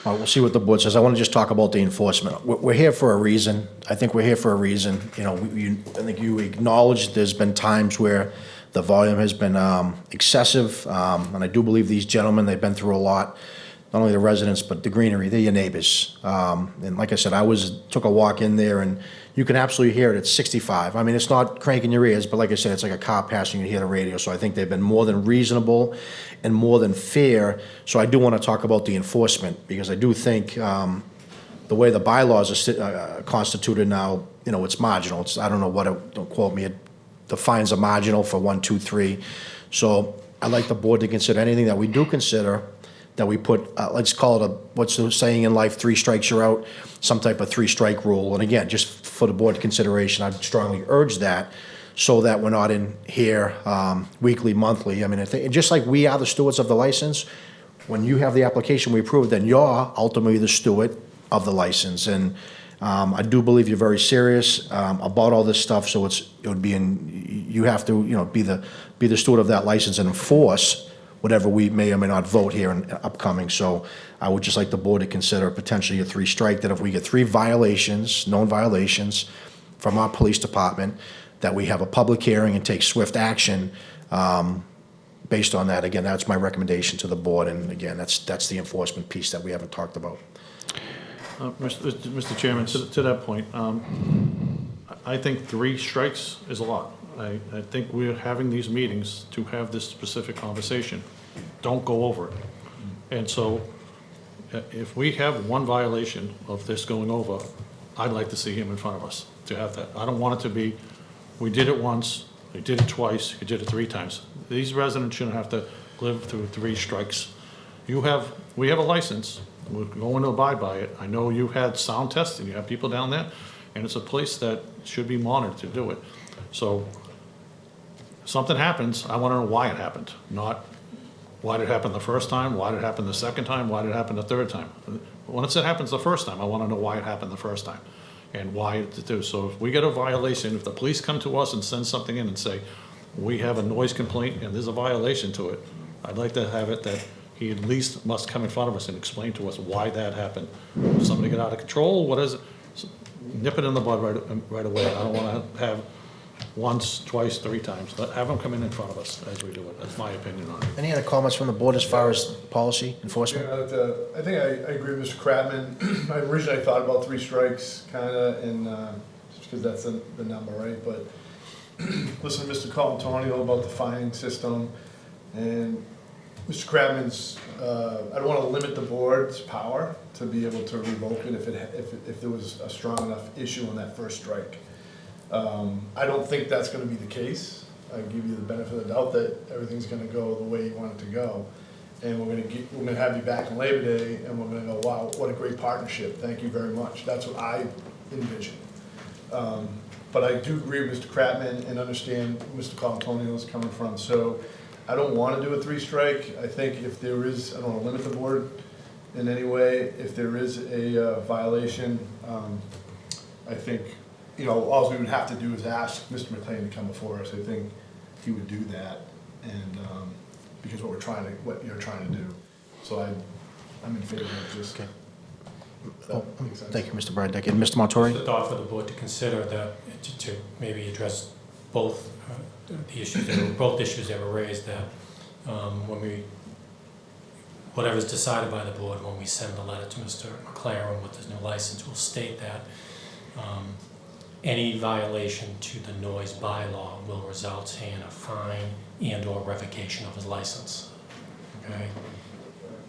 All right, we'll see what the board says. I want to just talk about the enforcement. We're here for a reason. I think we're here for a reason. I think you acknowledge there's been times where the volume has been excessive, and I do believe these gentlemen, they've been through a lot. Not only the residents, but the greenery, they're your neighbors. And like I said, took a walk in there, and you can absolutely hear it at 65. I mean, it's not cranking your ears, but like I said, it's like a car passing, you hear the radio. So I think they've been more than reasonable and more than fair. So I do want to talk about the enforcement, because I do think the way the bylaws are constituted now, it's marginal. I don't know don't quote me, it defines a marginal for 1, 2, 3. So I'd like the board to consider anything that we do consider, that we put, let's call it what's the saying in life, 3 strikes you're out, some type of 3-strike rule. And again, just for the board consideration, I'd strongly urge that, so that we're not in here weekly, monthly. I mean, just like we are the stewards of the license, when you have the application we approve, then you're ultimately the steward of the license. And I do believe you're very serious about all this stuff, so you have to, be the steward of that license and enforce whatever we may or may not vote here in upcoming. So I would just like the board to consider potentially a 3-strike, that if we get 3 violations, known violations from our police department, that we have a public hearing and take swift action based on that. Again, that's my recommendation to the board, and again, that's the enforcement piece that we haven't talked about. Mr. Chairman, to that point, I think 3 strikes is a lot. I think we're having these meetings to have this specific conversation. Don't go over it. And so if we have 1 violation of this going over, I'd like to see him in front of us to have that. I don't want it to be, we did it once, we did it twice, you did it 3 times. These residents shouldn't have to live through 3 strikes. We have a license, we're going to abide by it. I know you had sound testing, you have people down there, and it's a place that should be monitored to do it. So if something happens, I want to know why it happened, not why did it happen the first time, why did it happen the second time, why did it happen the third time. Once it happens the first time, I want to know why it happened the first time and why it did. So if we get a violation, if the police come to us and send something in and say, we have a noise complaint and there's a violation to it, I'd like to have it that he at least must come in front of us and explain to us why that happened. Did somebody get out of control? What is it? Nip it in the bud right away. I don't want to have once, twice, 3 times. Have them come in front of us as we do it. That's my opinion on it. Any other comments from the board as far as policy enforcement? Yeah, I think I agree with Mr. Kratman. I originally thought about 3 strikes, kind of, and just because that's the number, right? But listen to Mr. Colantonio about the fining system, and Mr. Kratman's, I don't want to limit the board's power to be able to revoke it if there was a strong enough issue on that first strike. I don't think that's going to be the case. I give you the benefit of the doubt that everything's gonna go the way you want it to go. And we're gonna have you back on Labor Day, and we're gonna go, wow, what a great partnership, thank you very much. That's what I envision. But I do agree with Mr. Kratman and understand where Mr. Colantonio is coming from. So I don't wanna do a 3-strike. I think if there is, I don't wanna limit the board in any way. If there is a violation, I think, all we would have to do is ask Mr. McLean to come before us. I think he would do that, and, because what you're trying to do. So I'm in favor of just. Okay. if that makes sense. Thank you, Mr. Brydek. And Mr. Montori? Just a thought for the board to consider that, to maybe address both the issues, both issues that were raised, that when whatever's decided by the board, when we send the letter to Mr. McLaren with his new license, will state that any violation to the noise bylaw will result in a fine and/or revocation of his license. Okay?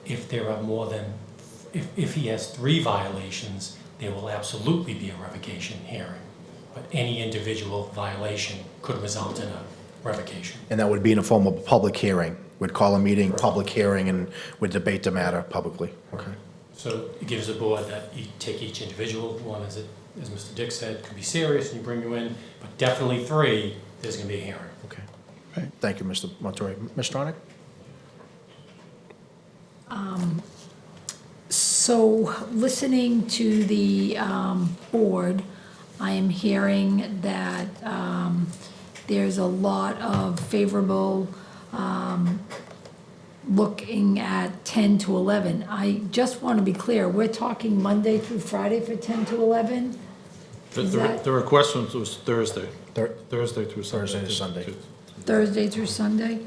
If there are more than, if he has 3 violations, there will absolutely be a revocation hearing. But any individual violation could result in a revocation. And that would be in the form of a public hearing. We'd call a meeting, public hearing, and we'd debate the matter publicly. Okay. So it gives the board that you take each individual, one as Mr. Dick said, could be serious and you bring you in, but definitely 3, there's gonna be a hearing. Okay. Thank you, Mr. Montori. Ms. Stronach? So, listening to the board, I am hearing that there's a lot of favorable looking at 10 to 11. I just want to be clear, we're talking Monday through Friday for 10 to 11? Is that The request was Thursday. Thur- Thursday through Sunday. Thursday to Sunday. Thursday through Sunday?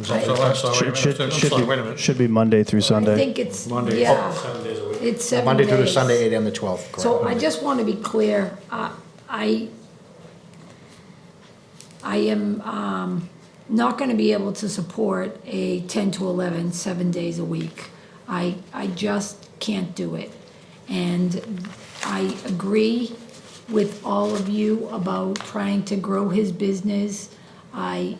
So I'm sorry, wait a minute. Should be Monday through I Sunday. think it's, Monday. yeah, 7 days a week. it's 7 Monday through to days. Sunday, 8 a.m. to 12, correct? So I just want to be clear, I am not going to be able to support a 10 to 11, 7 days a week. I just can't do it. And I agree with all of you about trying to grow his business. I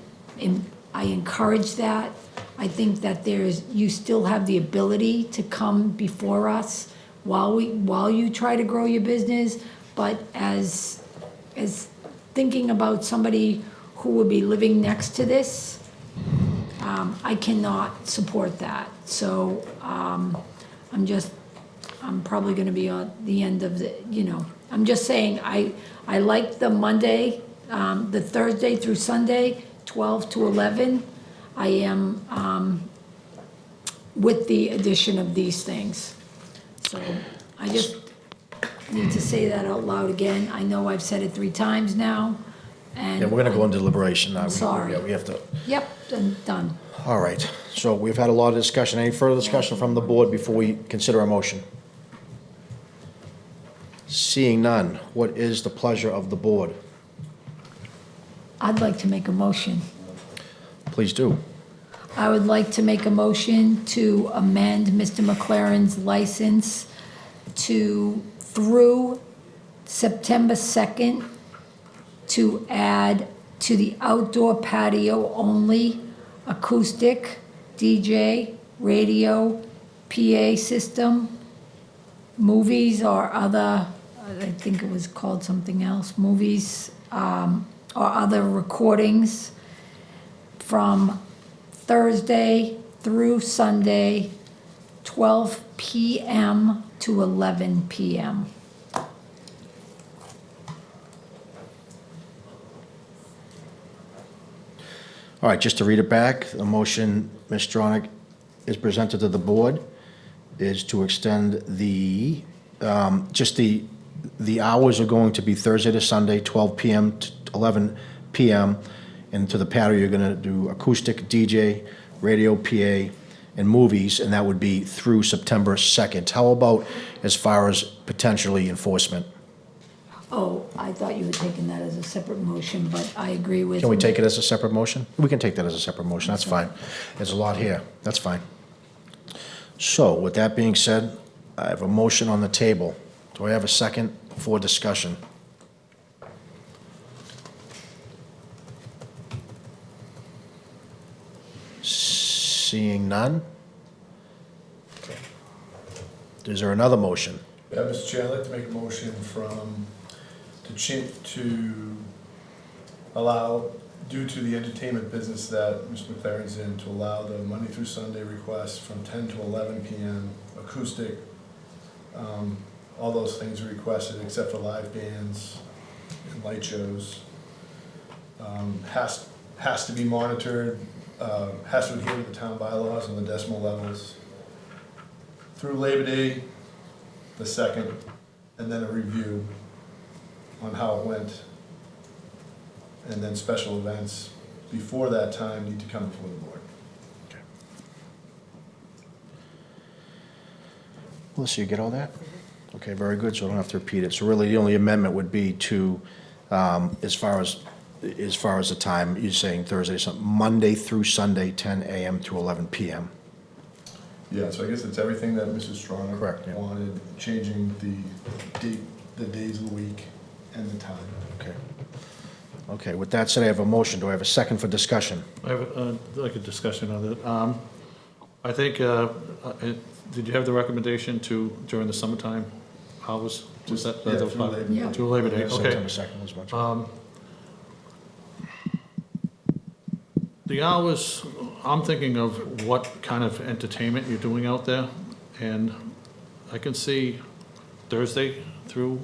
encourage that. I think that you still have the ability to come before us while you try to grow your business, but as thinking about somebody who would be living next to this, I cannot support that. So, I'm probably gonna be on the end of I'm just saying, I like the Monday, the Thursday through Sunday, 12 to 11. I am, with the addition of these things. So I just need to say that out loud again. I know I've said it 3 times now, and. Yeah, we're gonna go into deliberation now. I'm sorry. Yeah, we have to. Yep, done. All right, so we've had a lot of discussion. Any further discussion from the board before we consider a motion? Seeing none, what is the pleasure of the board? I'd like to make a motion. Please do. I would like to make a motion to amend Mr. McLaren's license through September 2nd, to add to the outdoor patio only acoustic, DJ, radio, PA system, movies or other, I think it was called something else, movies, or other recordings from Thursday through Sunday, 12 p.m. to 11 p.m. All right, just to read it back, the motion, Ms. Stronach, is presented to the board, is to extend the hours are going to be Thursday to Sunday, 12 p.m. to 11 p.m., and to the patio, you're gonna do acoustic, DJ, radio, PA, and movies, and that would be through September 2nd. How about as far as potentially enforcement? Oh, I thought you had taken that as a separate motion, but I agree with. Can we take it as a separate motion? We can take that as a separate motion, that's fine. There's a lot here, that's fine. So, with that being said, I have a motion on the table. Do I have a second for discussion? Seeing none? Is there another motion? Yeah, Mr. Chair, I'd like to make a motion to allow, due to the entertainment business that Mr. McLaren's in, to allow the Monday through Sunday requests from 10 to 11 p.m., acoustic, all those things are requested except for live bands and light shows. Has to be monitored, has to adhere to the town bylaws and the decimal levels. Through Labor Day, the 2nd, and then a review on how it went. And then special events before that time need to come before the board. Melissa, you get all that? Okay, very good, so I don't have to repeat it. So really, the only amendment would be to, as far as the time, you're saying Thursday, so Monday through Sunday, 10 a.m. to 11 p.m. Yeah, so I guess it's everything that Mrs. Strong Correct, yeah. wanted, changing the days of the week and the time. Okay. Okay, with that said, I have a motion. Do I have a second for discussion? I have like a discussion on it. I think, did you have the recommendation to, during the summertime hours? Was that? Yeah, through Labor Day. Yeah. To Labor Day, okay. September 2nd was much. The hours, I'm thinking of what kind of entertainment you're doing out there, and I can see Thursday through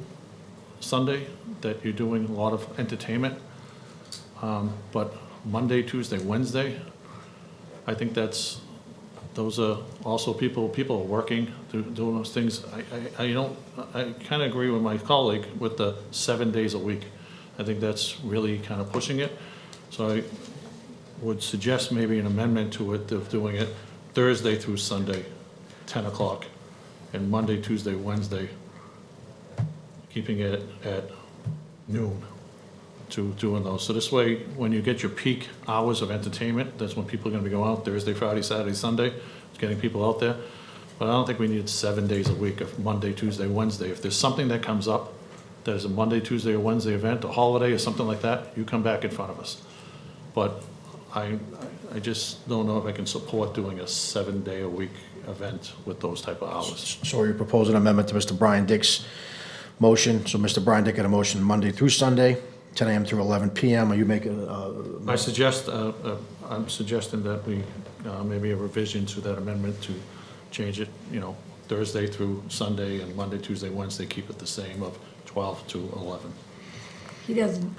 Sunday that you're doing a lot of entertainment, but Monday, Tuesday, Wednesday, I think those are also people are working, doing those things. I kind of agree with my colleague with the 7 days a week. I think that's really kind of pushing it. So I would suggest maybe an amendment to it of doing it Thursday through Sunday, 10 o'clock, and Monday, Tuesday, Wednesday, keeping it at noon to doing those. So this way, when you get your peak hours of entertainment, that's when people are gonna be going out, Thursday, Friday, Saturday, Sunday, it's getting people out there. But I don't think we need 7 days a week of Monday, Tuesday, Wednesday. If there's something that comes up, that is a Monday, Tuesday, or Wednesday event, a holiday or something like that, you come back in front of us. But I just don't know if I can support doing a 7-day-a-week event with those type of hours. So you're proposing an amendment to Mr. Brian Dick's motion. So Mr. Brian Dick had a motion Monday through Sunday, 10 a.m. through 11 p.m. Are you making, I suggest, I'm suggesting that we, maybe a revision to that amendment to change it, Thursday through Sunday, and Monday, Tuesday, Wednesday, keep it the same of 12 to 11. He doesn't,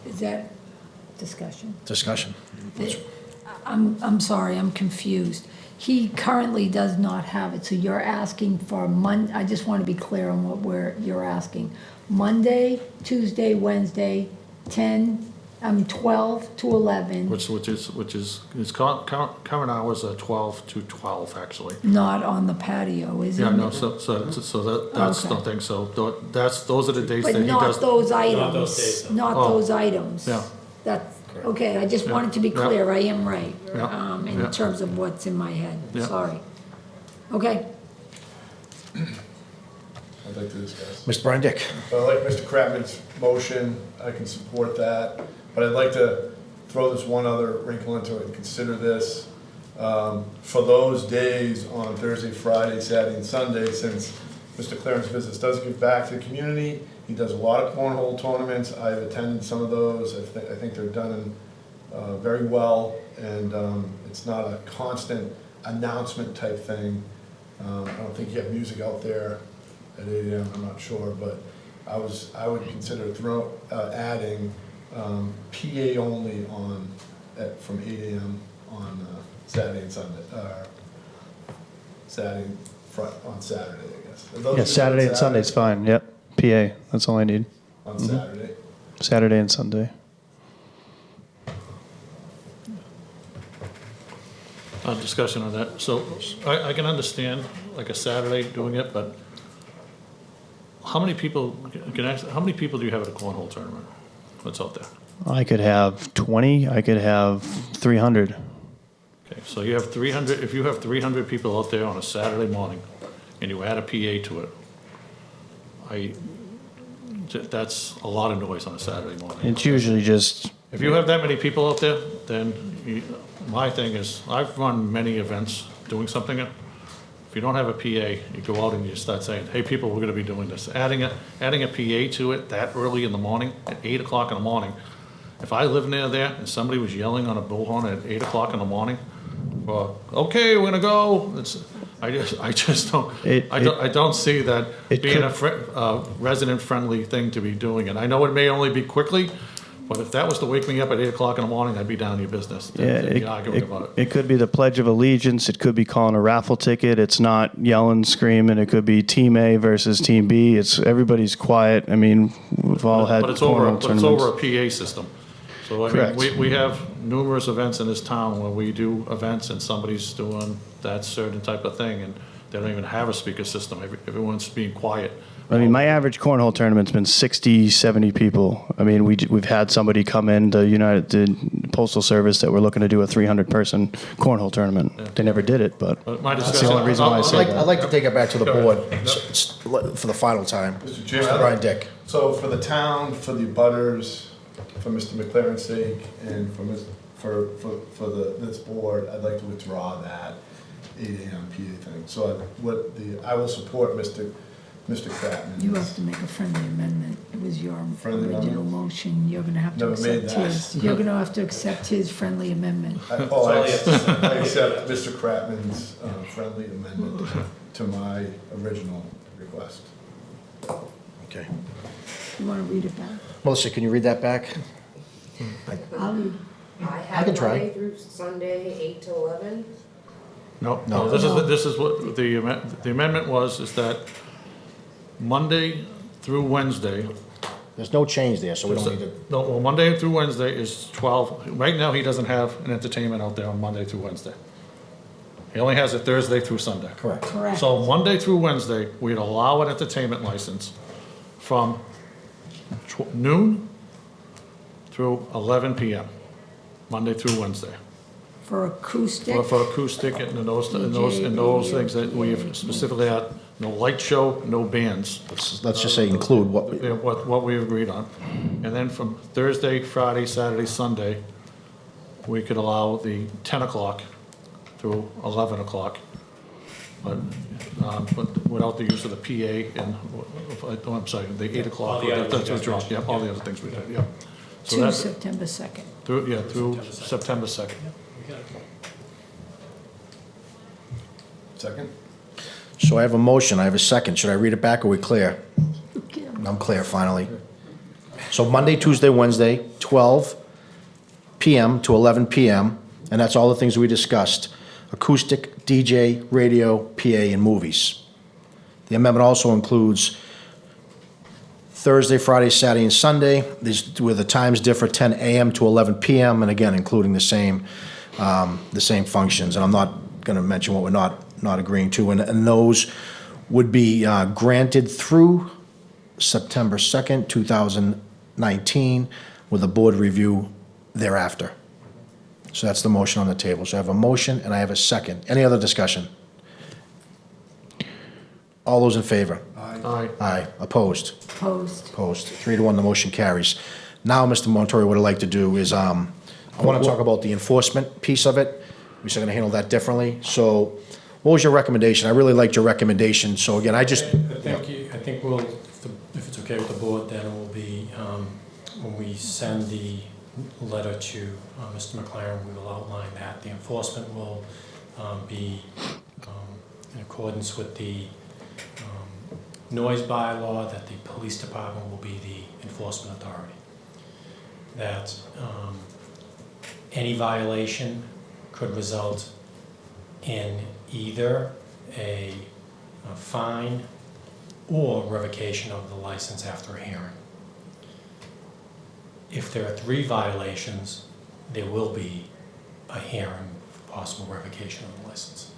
is that discussion? discussion? I'm sorry, I'm confused. He currently does not have it, so you're asking for I just want to be clear on what you're asking. Monday, Tuesday, Wednesday, 12 to 11, Which is, his current hours are 12 to 12, actually. not on the patio, isn't it? Yeah, no, so that's Okay. the thing, so those are the dates that But he not does. those those items, days. not Oh. those items. Yeah. That's, okay, I just wanted to be Yeah. clear, I am right, Yeah. in Yeah. terms of what's in my head, Yeah. sorry. Okay, I'd like to discuss. Mr. Brian Dick? So I like Mr. Kratman's motion, I can support that, but I'd like to throw this one other wrinkle into it and consider this. For those days on Thursday, Friday, Saturday, and Sunday, since Mr. Claren's business does give back to the community, he does a lot of cornhole tournaments, I've attended some of those, I think they're done very well, and it's not a constant announcement type thing. I don't think you have music out there at 8 AM, I'm not sure, but I would consider adding PA only from 8 AM on Saturday and Sunday, on Saturday, I guess. Are those Yeah, just Saturday on and Sunday's fine, yep. PA, that's all I need. On Saturday. Saturday and Sunday. Discussion on that, so I can understand like a Saturday doing it, but how many people, how many people do you have at a cornhole tournament? What's out there? I could have 20, I could have 300. Okay, so you have 300, if you have 300 people out there on a Saturday morning, and you add a PA to it, that's a lot of noise on a Saturday morning. It's usually just If you have that many people out there, then my thing is, I've run many events doing something. If you don't have a PA, you go out and you start saying, hey, people, we're gonna be doing this. Adding a PA to it that early in the morning, at 8 o'clock in the morning. If I lived near there and somebody was yelling on a bullhorn at 8 o'clock in the morning, well, okay, we're gonna go, I just don't, I don't see that being a resident-friendly thing to be doing it. I know it may only be quickly, but if that was to wake me up at 8 o'clock in the morning, I'd be down to your business. Be arguing about it. It could be the Pledge of Allegiance. It could be calling a raffle ticket. It's not yelling, screaming. It could be Team A versus Team B. Everybody's quiet. I mean, we've all had But it's over tournaments. a PA system. So, I Correct. mean, we have numerous events in this town where we do events and somebody's doing that certain type of thing, and they don't even have a speaker system. Everyone's being quiet. I mean, my average cornhole tournament's been 60, 70 people. I mean, we've had somebody come in, the Postal Service, that we're looking to do a 300-person cornhole tournament. They never did it, but My that's the discussion- only reason why I say I'd that. like to take it back to the board ahead. for the final time. Mr. Chairman? Brian Dick. So for the town, for the butters, for Mr. McLaren's sake, and for this board, I'd like to withdraw that 8 AM PA thing. So I will support Mr. Kratman's. You have to make a friendly amendment. It was your Friendly original amendment? motion. You're gonna have to Never made accept that. his. You're gonna have to accept his friendly amendment. I accept Mr. Kratman's friendly amendment to my original request. Okay. You wanna read it back? Melissa, can you read that back? I'll read. I have can try. Monday through Sunday, 8 to 11. No, No. this is what the amendment was, is that Monday through Wednesday. There's no change there, so we don't need to. No, well, Monday through Wednesday is 12. Right now, he doesn't have an entertainment out there on Monday through Wednesday. He only has it Thursday through Sunday. Correct. Correct. So Monday through Wednesday, we'd allow an entertainment license from noon through 11 PM, Monday through Wednesday. For acoustic. For acoustic and those things that we've specifically had, no light show, no bands. Let's just say include what, Yeah, what we agreed on. And then from Thursday, Friday, Saturday, Sunday, we could allow the 10 o'clock through 11 o'clock. But without the use of the PA and, oh, I'm sorry, the 8 o'clock. All the other That's things withdrawn, we yeah, mentioned. all the other things we did, yeah. So To that's September 2nd. through September 2nd. Second? so I have a motion, I have a second. Should I read it back or are we clear? I'm clear, finally. So Monday, Tuesday, Wednesday, 12 PM to 11 PM, and that's all the things we discussed. Acoustic, DJ, radio, PA, and movies. The amendment also includes Thursday, Friday, Saturday, and Sunday, where the times differ, 10 AM to 11 PM, and again, including the same functions. And I'm not gonna mention what we're not agreeing to, and those would be granted through September 2nd, 2019, with a board review thereafter. So that's the motion on the table. So I have a motion and I have a second. Any other discussion? All those in favor? Aye. Aye. Opposed? Opposed. Opposed. 3-1, the motion carries. Now, Mr. Montori, what I'd like to do is, I want to talk about the enforcement piece of it. We're still going to handle that differently. So what was your recommendation? I really liked your recommendation. So again, I think we'll, if it's okay with the board, then it will be, when we send the letter to Mr. McLaren, we will outline that. The enforcement will be in accordance with the noise bylaw, that the police department will be the enforcement authority. That any violation could result in either a fine or revocation of the license after a hearing. If there are 3 violations, there will be a hearing for possible revocation of the license.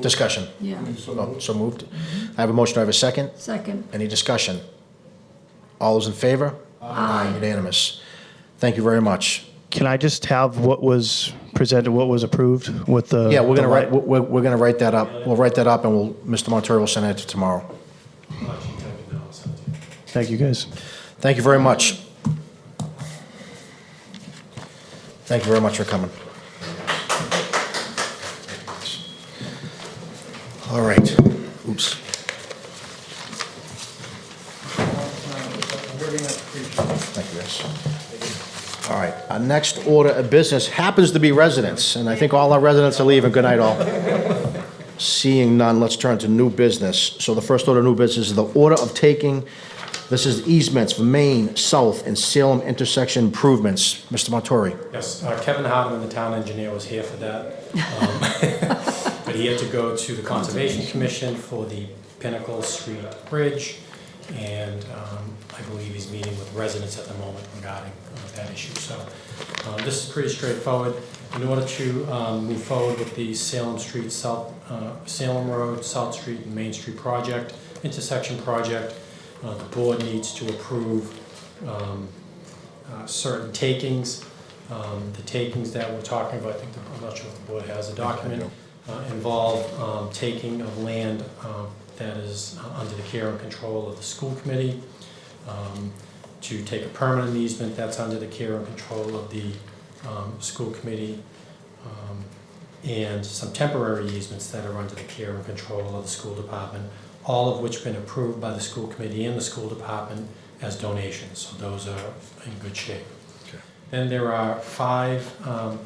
discussion. Yeah. Oh, so moved. I have a motion. Do I have a second? Second. Any discussion? All those in favor? Aye. Unanimous. Thank you very much. Can I just have what was presented, what was approved with the? Yeah, we're the gonna li- write, we're gonna write that up. We'll write that up and Mr. Montori will send it tomorrow. I'll actually type it now, I'll send it Thank you, guys. Thank you very much. Thank you very much for coming. All right. Oops. Thank you, guys. All right, our next order of business happens to be residents, and I think all our residents are leaving. Good night, all. Seeing none, let's turn to new business. So the first order of new business is the order of taking, this is easements for Main, South, and Salem intersection improvements. Mr. Montori. Yes, Kevin Hardeman, the town engineer, was here for that. But he had to go to the Conservation Commission for the Pinnacle Street Bridge, and I believe he's meeting with residents at the moment regarding that issue. So this is pretty straightforward. In order to move forward with the Salem Street, Salem Road, South Street, and Main Street project, intersection project, the board needs to approve certain takings. The takings that we're talking about, I'm not sure if the board has a document, involve taking of land that is under the care and control of the school committee, to take a permanent easement that's under the care and control of the school committee, and some temporary easements that are under the care and control of the school department, all of which have been approved by the school committee and the school department as donations. So those are in good shape. Okay. Then there are 5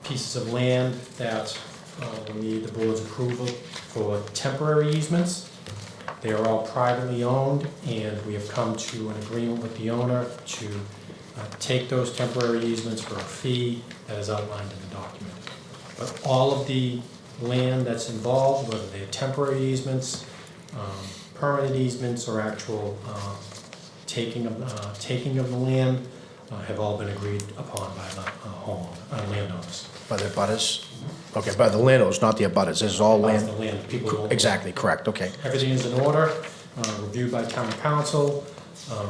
pieces of land that will need the board's approval for temporary easements. They are all privately owned, and we have come to an agreement with the owner to take those temporary easements for a fee that is outlined in the document. But all of the land that's involved, whether they're temporary easements, permanent easements, or actual taking of the land, have all been agreed upon by the landowners. By the abutters? Okay, by the landowners, not the abutters. This is all By land. the land, people who own the Exactly, correct, okay. Everything is in order, reviewed by town council,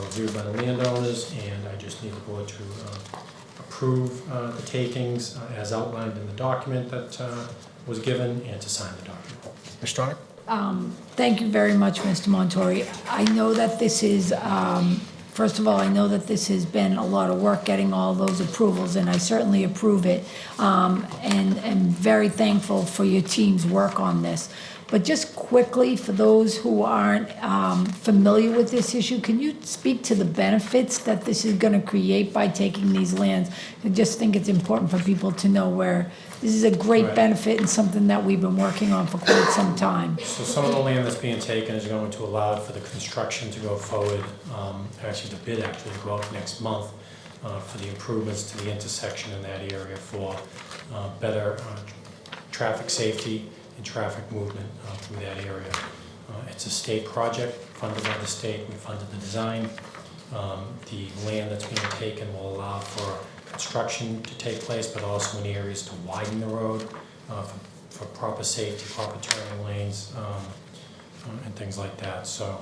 reviewed by the landowners, and I just need the board to approve the takings as outlined in the document that was given, and to sign the document. Ms. Stronach? Thank you very much, Mr. Montori. I know that this is, first of all, I know that this has been a lot of work getting all those approvals, and I certainly approve it, and am very thankful for your team's work on this. But just quickly, for those who aren't familiar with this issue, can you speak to the benefits that this is going to create by taking these lands? I just think it's important for people to know where this is a great Right. benefit and something that we've been working on for quite some time. So some of the land that's being taken is going to allow for the construction to go forward, actually the bid actually to go out next month for the improvements to the intersection in that area for better traffic safety and traffic movement through that area. It's a state project funded by the state. We funded the design. The land that's being taken will allow for construction to take place, but also in areas to widen the road for proper safety, proper turning lanes, and things like that. So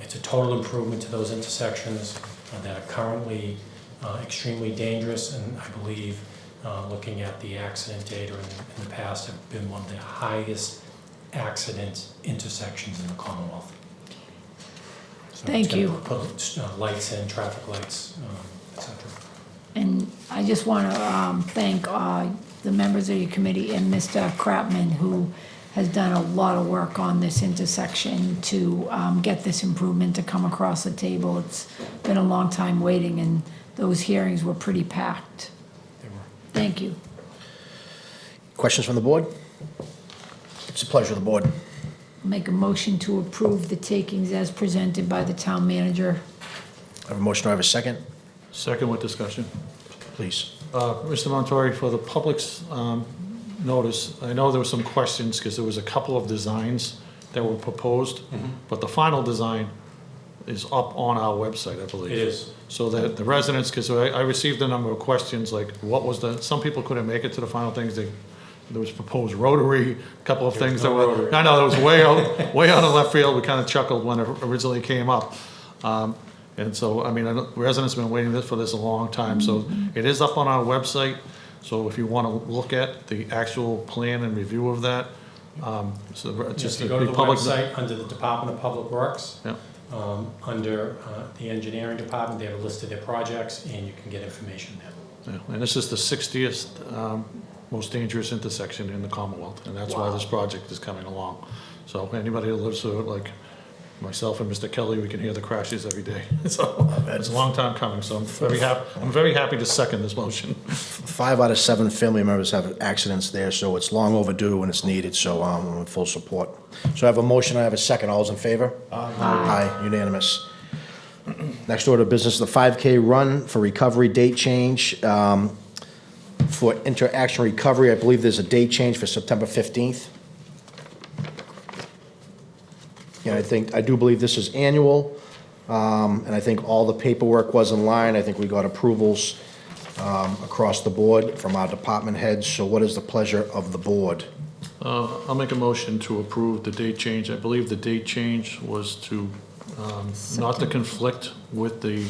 it's a total improvement to those intersections that are currently extremely dangerous, and I believe looking at the accident data in the past, have been one of the highest accident intersections in the Commonwealth. So Thank you. it's gonna put lights in, traffic lights, et cetera. And I just want to thank the members of your committee and Mr. Krapman, who has done a lot of work on this intersection to get this improvement to come across the table. It's been a long time waiting, and those hearings were pretty packed. They were. Thank you. Questions from the board? It's a pleasure of the board. Make a motion to approve the takings as presented by the town manager. I have a motion, do I have a second? Second with discussion. Please. Mr. Montori, for the public's notice, I know there were some questions because there was a couple of designs that were proposed, but the final design is up on our website, I believe. It is. So that the residents, because I received a number of questions, like what was some people couldn't make it to the final things. There was proposed rotary, a couple of things that no were, rotary. I know, that was way out of left field. We kind of chuckled when it originally came up. And so, I mean, I know residents have been waiting for this a long time, so it is up on our website. So if you want to look at the actual plan and review of that, so Just just to to go to be the public. website under the Department of Public Works, Yeah. under the engineering department. They have listed their projects, and you can get information there. Yeah, and this is the 60th most dangerous intersection in the Commonwealth, and that's why this project is coming along. So anybody who lives through it, like myself and Mr. Kelly, we can hear the crashes every day. So it's a long time coming, so I'm very happy to second this motion. 5 out of 7 family members have accidents there, so it's long overdue and it's needed, so I'm in full support. So I have a motion, I have a second. All those in favor? Aye, unanimous. Next order of business, the 5K run for recovery date change. For interaction recovery, I believe there's a date change for September 15th. And I do believe this is annual, and I think all the paperwork was in line. I think we got approvals across the board from our department heads. So what is the pleasure of the board? I'll make a motion to approve the date change. I believe the date change was to, not to conflict with the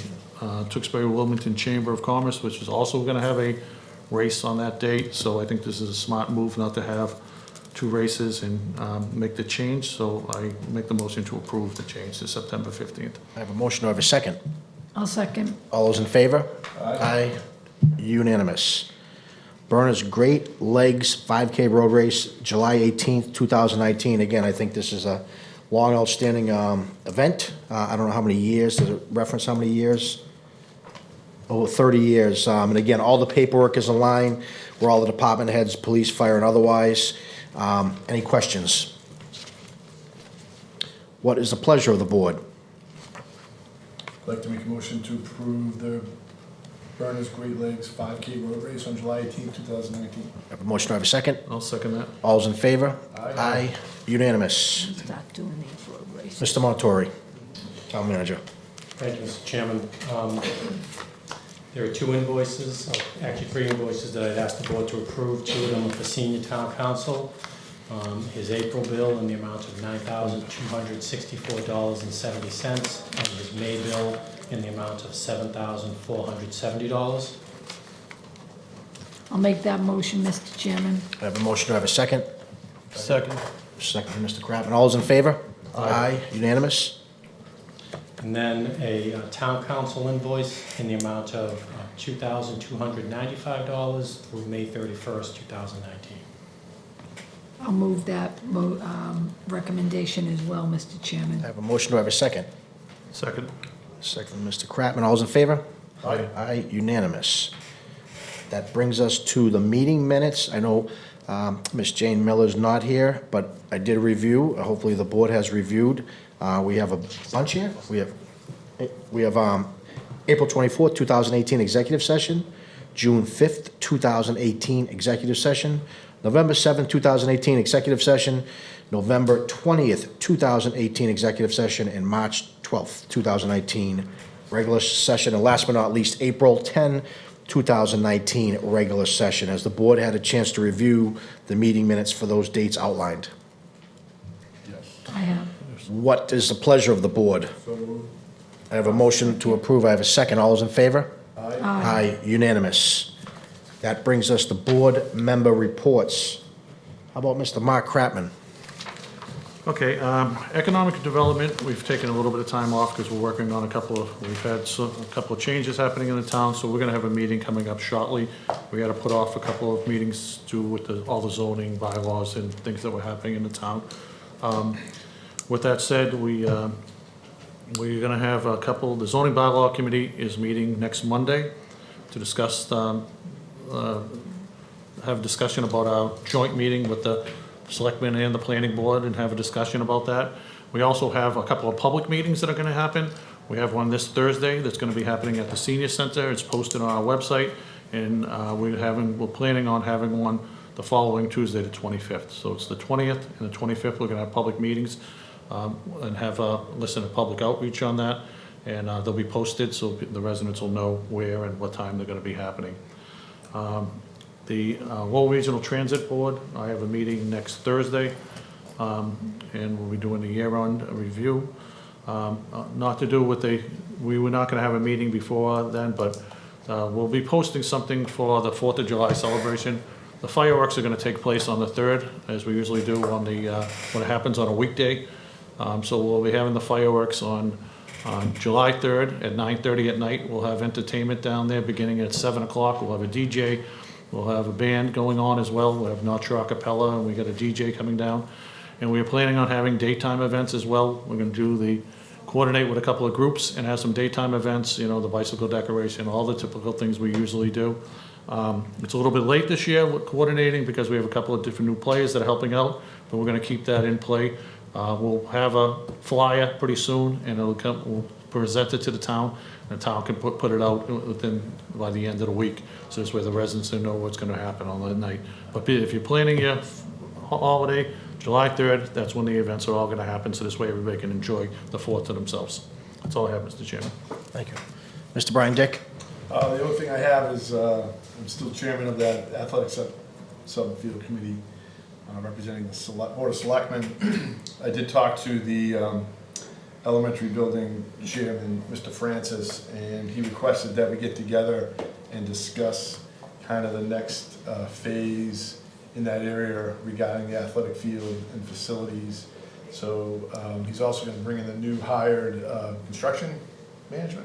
Tewksbury-Wilmington Chamber of Commerce, which is also going to have a race on that date. So I think this is a smart move not to have 2 races and make the change. So I make the motion to approve the change to September 15th. I have a motion, do I have a second? I'll second. All those in favor? Aye. Unanimous. Berners Great Legs 5K Road Race, July 18th, 2019. Again, I think this is a long outstanding event. I don't know how many years, does it reference how many years? Over 30 years. And again, all the paperwork is in line, where all the department heads, police, fire, and otherwise. Any questions? What is the pleasure of the board? I'd like to make a motion to approve the Berners Great Lakes 5K road race on July 18th, 2019. I have a motion, do I have a second? I'll second that. All those in favor? Aye. Unanimous. Stop doing these road races. Mr. Montori, town manager. Thank you, Mr. Chairman. There are 2 invoices, actually 3 invoices that I'd asked the board to approve. 2 of them are for senior town council. His April bill in the amount of $9,264.70, and his May bill in the amount of $7,470. I'll make that motion, Mr. Chairman. I have a motion, do I have a second? Second. Second from Mr. Kratman. All those in favor? Aye. Unanimous? And then a town council invoice in the amount of $2,295 through May 31st, 2019. I'll move that recommendation as well, Mr. I Chairman. have a motion, do I have a second? Second. Second from Mr. Kratman. All those in favor? Aye. Aye, unanimous. That brings us to the meeting minutes. I know Ms. Jane Miller's not here, but I did review. Hopefully the board has reviewed. We have a bunch here. We have April 24th, 2018 executive session, June 5th, 2018 executive session, November 7th, 2018 executive session, November 20th, 2018 executive session, and March 12th, 2019 regular session. And last but not least, April 10, 2019 regular session. Has the board had a chance to review the meeting minutes for those dates outlined? I have. What is the pleasure of the board? I have a motion to approve. I have a second. All those in favor? Aye, unanimous. That brings us to board member reports. How about Mr. Mark Kratman? Okay, economic development, we've taken a little bit of time off because we're working on we've had a couple of changes happening in the town, so we're gonna have a meeting coming up shortly. We had to put off a couple of meetings with all the zoning bylaws and things that were happening in the town. With that said, we're gonna have the zoning bylaw committee is meeting next Monday to discuss, have a discussion about our joint meeting with the Selectmen and the planning board and have a discussion about that. We also have a couple of public meetings that are gonna happen. We have one this Thursday that's gonna be happening at the senior center. It's posted on our website. And we're planning on having one the following Tuesday, the 25th. So it's the 20th and the 25th, we're gonna have public meetings and have listen to public outreach on that. And they'll be posted so the residents will know where and what time they're gonna be happening. The Lowell Regional Transit Board, I have a meeting next Thursday, and we'll be doing the year-end review. Not to do with we were not gonna have a meeting before then, but we'll be posting something for the 4th of July celebration. The fireworks are gonna take place on the 3rd, as we usually do on when it happens on a weekday. So we'll be having the fireworks on On July 3rd at 9:30 at night, we'll have entertainment down there beginning at 7 o'clock. We'll have a DJ. We'll have a band going on as well. We'll have North Shore Acapella, and we got a DJ coming down. And we're planning on having daytime events as well. We're gonna coordinate with a couple of groups and have some daytime events, you know, the bicycle decoration, all the typical things we usually do. It's a little bit late this year with coordinating because we have a couple of different new players that are helping out, but we're gonna keep that in play. We'll have a flyer pretty soon, and we'll present it to the town, and the town can put it out by the end of the week. So this way the residents know what's gonna happen on that night. But if you're planning your holiday, July 3rd, that's when the events are all gonna happen, so this way everybody can enjoy the 4th to themselves. That's all I have, Mr. Chairman. Thank you. Mr. Brian Dick? The only thing I have is, I'm still chairman of that athletic subfield committee, representing the Board of Selectmen. I did talk to the elementary building chairman, Mr. Francis, and he requested that we get together and discuss kind of the next phase in that area regarding the athletic field and facilities. So he's also going to bring in the new hired construction manager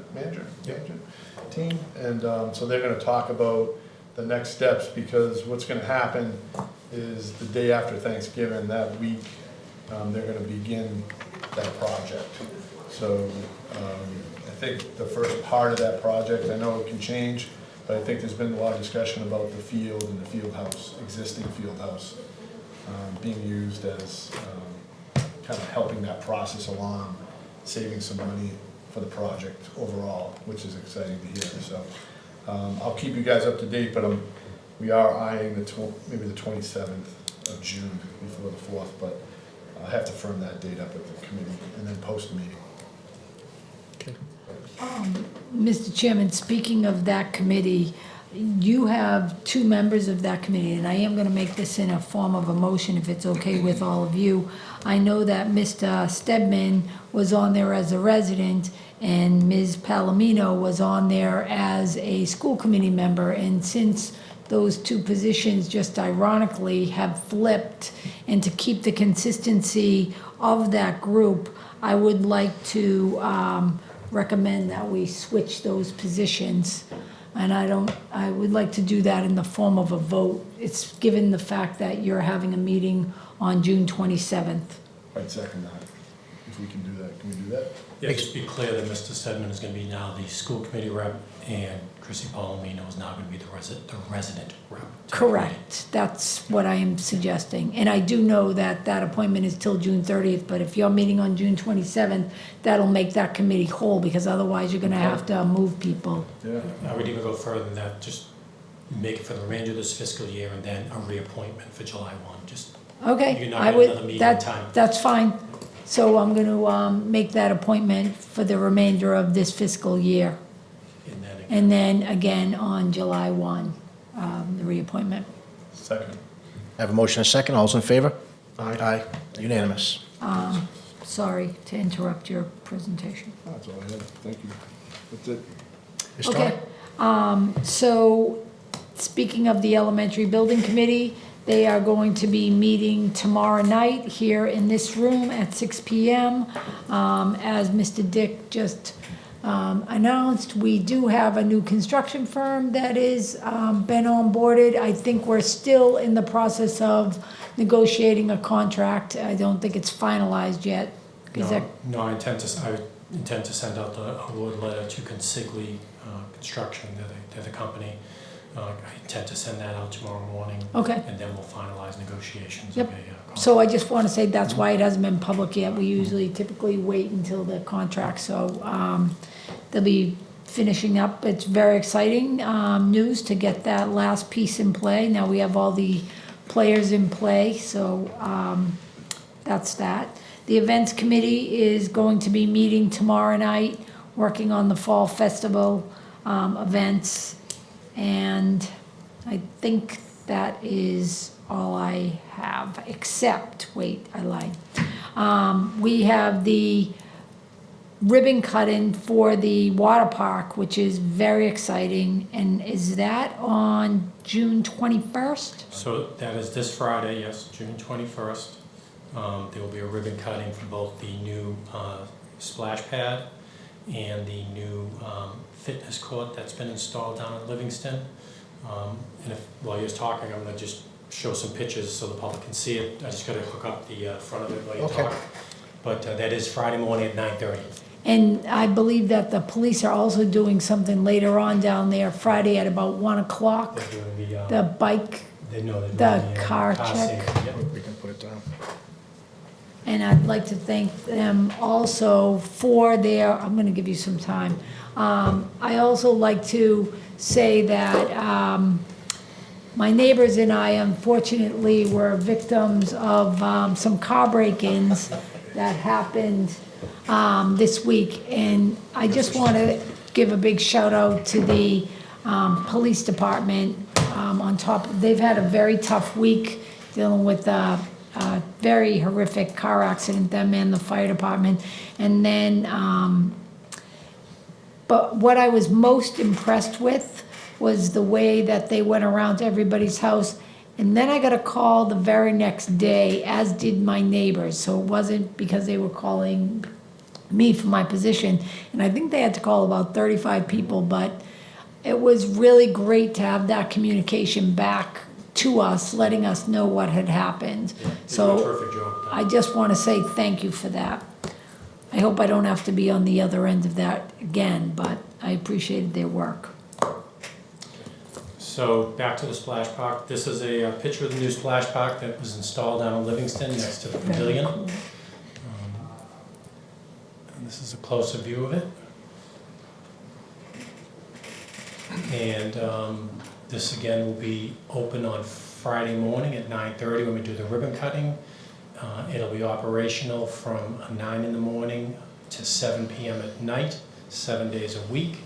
team, and so they're going to talk about the next steps, because what's going to happen is the day after Thanksgiving, that week, they're going to begin that project. So I think the first part of that project, I know it can change, but I think there's been a lot of discussion about the field and the field house, existing field house, being used as kind of helping that process along, saving some money for the project overall, which is exciting to hear. So I'll keep you guys up to date, but we are eyeing maybe the 27th of June before the 4th, but I have to firm that date up with the committee and then post a meeting. Mr. Chairman, speaking of that committee, you have 2 members of that committee, and I am going to make this in a form of a motion if it's okay with all of you. I know that Mr. Stedman was on there as a resident, and Ms. Palomino was on there as a school committee member, and since those 2 positions just ironically have flipped, and to keep the consistency of that group, I would like to recommend that we switch those positions. And I would like to do that in the form of a vote. It's given the fact that you're having a meeting on June 27th. I'd second that, if we can do that. Can we do that? Yeah, just be clear that Mr. Stedman is going to be now the school committee rep, and Chrissy Palomino is now going to be the resident rep. Correct. That's what I am suggesting. And I do know that that appointment is till June 30th, but if you're meeting on June 27th, that'll make that committee whole, because otherwise you're going to have to move people. Yeah. I would even go further than that, just make it for the remainder of this fiscal year, and then a reappointment for July 1, just. Okay, You're not I getting would, another meeting in time. that's fine. So I'm going to make that appointment for the remainder of this fiscal year. And then again on July 1, the reappointment. Second. I have a motion and a second. All's in favor? Aye. Unanimous. Sorry to interrupt your presentation. That's all I have. Thank you. That's it. Ms. Tonic? Okay, so speaking of the elementary building committee, they are going to be meeting tomorrow night here in this room at 6 p.m. As Mr. Dick just announced, we do have a new construction firm that is been onboarded. I think we're still in the process of negotiating a contract. I don't think it's finalized yet. Is that No, I intend to send out the award letter to Consigli Construction, they're the company. I intend to send that out tomorrow morning. Okay. And then we'll finalize negotiations. Yep. of a contract. So I just want to say that's why it hasn't been public yet. We usually typically wait until the contract, so they'll be finishing up. It's very exciting news to get that last piece in play. Now we have all the players in play, so that's that. The events committee is going to be meeting tomorrow night, working on the fall festival events. And I think that is all I have, except, wait, I lied. We have the ribbon cutting for the water park, which is very exciting. And is that on June 21st? So that is this Friday, yes, June 21st. There will be a ribbon cutting for both the new splash pad and the new fitness court that's been installed down in Livingston. And if, while you're talking, I'm gonna just show some pictures so the public can see it. I just gotta hook up the front of it while you Okay. talk. But that is Friday morning at 9:30. And I believe that the police are also doing something later on down there, Friday at about 1 o'clock. They're doing The bike, they know they're the doing car check. safety, yep. We can put it down. and I'd like to thank them also for their, I'm gonna give you some time. I also like to say that, my neighbors and I unfortunately were victims of, some car break-ins that happened, this week. And I just want to give a big shout out to the police department. On top, they've had a very tough week dealing with a very horrific car accident, them and the fire department. And then, but what I was most impressed with was the way that they went around to everybody's house. And then I got a call the very next day, as did my neighbors. So it wasn't because they were calling me for my position. And I think they had to call about 35 people, but it was really great to have that communication back to us, letting us know what had happened. They do a So terrific job. I just want to say thank you for that. I hope I don't have to be on the other end of that again, but I appreciated their work. So back to the splash park. This is a picture of the new splash park that was installed down in Livingston next to the pavilion. And this is a closer view of it. And this again will be open on Friday morning at 9:30 when we do the ribbon cutting. It'll be operational from 9 in the morning to 7 p.m. at night, 7 days a week.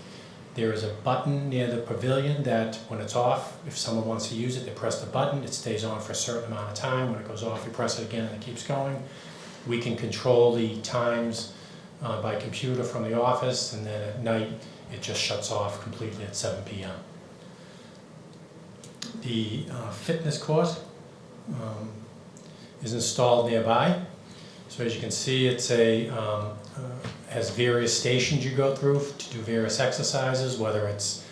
There is a button near the pavilion that when it's off, if someone wants to use it, they press the button, it stays on for a certain amount of time. When it goes off, you press it again and it keeps going. We can control the times by computer from the office, and then at night, it just shuts off completely at 7 p.m. The fitness court is installed nearby. So as you can see, it's has various stations you go through to do various exercises, whether it's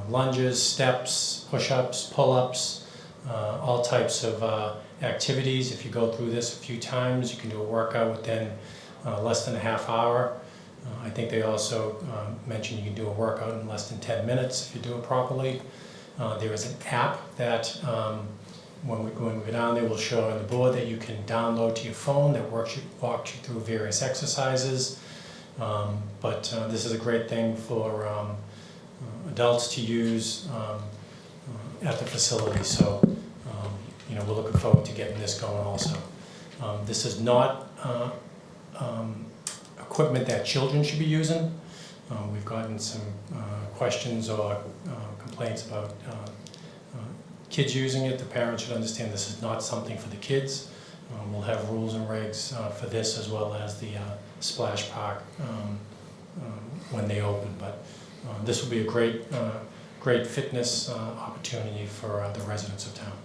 lunges, steps, push-ups, pull-ups, all types of activities. If you go through this a few times, you can do a workout within less than a half hour. I think they also mentioned you can do a workout in less than 10 minutes if you do it properly. There is an app that when we go down there, we'll show on the board that you can download to your phone that walks you through various exercises. But this is a great thing for adults to use at the facility. So, you know, we're looking forward to getting this going also. This is not equipment that children should be using. We've gotten some questions or complaints about kids using it. The parents should understand this is not something for the kids. We'll have rules and regs for this as well as the splash park when they open. But this will be a great fitness opportunity for the residents of town.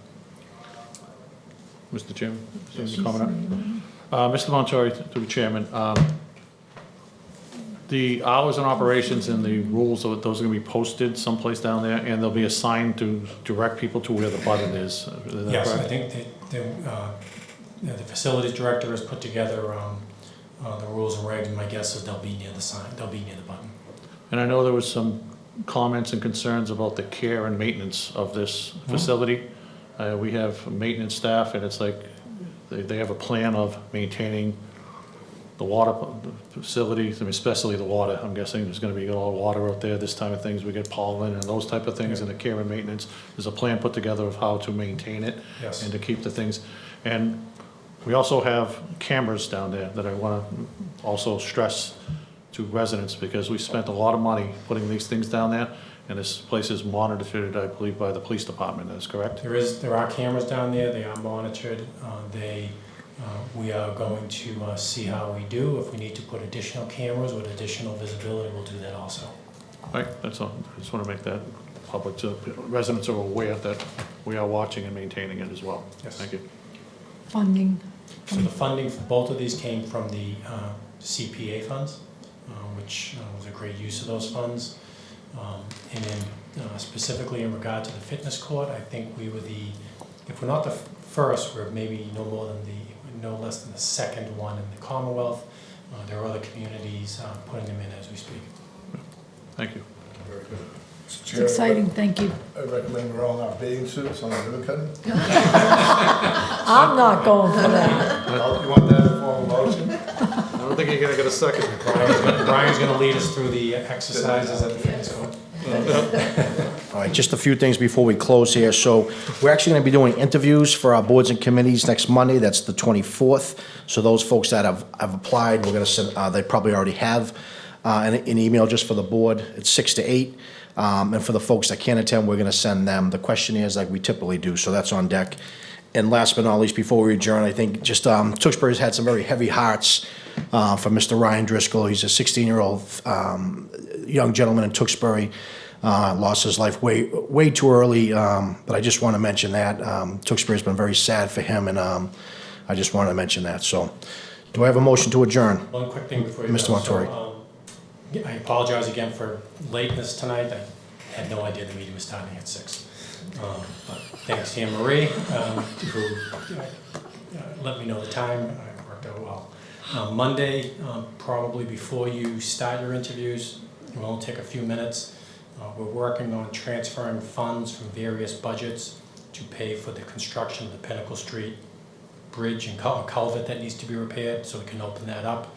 Mr. Chairman, comment on? Mr. Montori, to the chairman, the hours and operations and the rules, those are going to be posted someplace down there, and there'll be a sign to direct people to where the button is. Is that Yes, correct? I think the facilities director has put together the rules and regs, and my guess is they'll be near the sign, they'll be near the button. And I know there was some comments and concerns about the care and maintenance of this facility. We have maintenance staff, and it's like they have a plan of maintaining the water facilities, I mean, especially the water. I'm guessing there's going to be a lot of water out there this time of things. We get pollen and those type of things, and the care and maintenance. There's a plan put together of how to maintain it Yes. and to keep the things. And we also have cameras down there that I want to also stress to residents, because we spent a lot of money putting these things down there, and this place is monitored, I believe, by the police department. That's correct? There are cameras down there. They are monitored. We are going to see how we do. If we need to put additional cameras with additional visibility, we'll do that also. All right, that's all. I just want to make that public, so residents are aware that we are watching and maintaining it as well. Yes. Thank you. Funding. So the funding for both of these came from the CPA funds. which was a great use of those funds. And then specifically in regard to the fitness court, I think we were if we're not the first, we're maybe no less than the second one in the Commonwealth. There are other communities putting them in as we speak. Thank you. Very good. It's exciting, thank you. I recommend we're all in our bathing suits on the ribbon cutting. I'm not going for that. You want that in form of motion? I don't think you're gonna get a second. Brian's going to lead us through the exercises at the fitness court. All right, just a few things before we close here. So we're actually going to be doing interviews for our boards and committees next Monday. That's the 24th. So those folks that have applied, we're going to send, they probably already have an email just for the board. It's 6 to 8. And for the folks that can't attend, we're going to send them the questionnaires like we typically do. So that's on deck. And last but not least, before we adjourn, I think just Tewksbury's had some very heavy hearts for Mr. Ryan Driscoll. He's a 16-year-old young gentleman in Tewksbury. Lost his life way too early, but I just want to mention that. Tewksbury's been very sad for him, and I just wanted to mention that. So do I have a motion to adjourn? One quick thing before you Mr. go. Montori. So, I apologize again for lateness tonight. I had no idea the meeting was starting at 6. But thanks to Anne Marie, who let me know the time. It worked out well. Monday, probably before you start your interviews, it will only take a few minutes. We're working on transferring funds from various budgets to pay for the construction of the Pinnacle Street bridge and culvert that needs to be repaired, so we can open that up.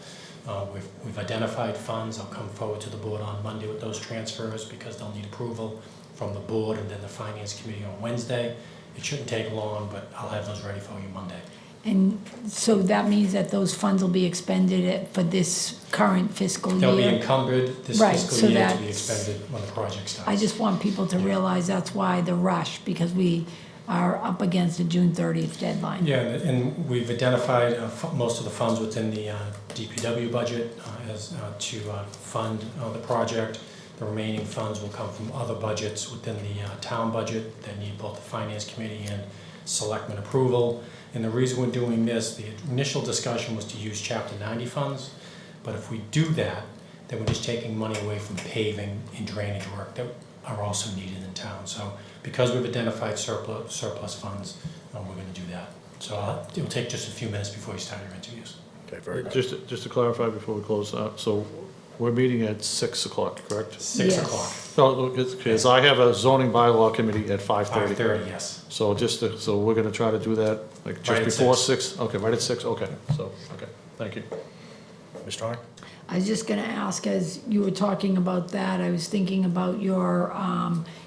We've identified funds. I'll come forward to the board on Monday with those transfers because they'll need approval from the board and then the finance committee on Wednesday. It shouldn't take long, but I'll have those ready for you Monday. And so that means that those funds will be expended for this current fiscal year? They'll be encumbered this Right, fiscal so year to be that's- expended when the project starts. I just want people to realize that's why the rush, because we are up against the June 30th deadline. Yeah, and we've identified most of the funds within the DPW budget as to fund the project. The remaining funds will come from other budgets within the town budget that need both the finance committee and selectmen approval. And the reason we're doing this, the initial discussion was to use Chapter 90 funds, but if we do that, then we're just taking money away from paving and drainage work that are also needed in town. So because we've identified surplus funds, we're going to do that. So it'll take just a few minutes before you start your interviews. Okay, very good. Just to clarify before we close, so we're meeting at 6 o'clock, correct? 6 Yes. o'clock. No, because I have a zoning bylaw committee at 5:30. 5:30, yes. So so we're gonna try to do that, like, Right just at before 6. 6? Okay, right at 6, okay, so, okay, thank you. Mr. Hart? I was just gonna ask, as you were talking about that, I was thinking about your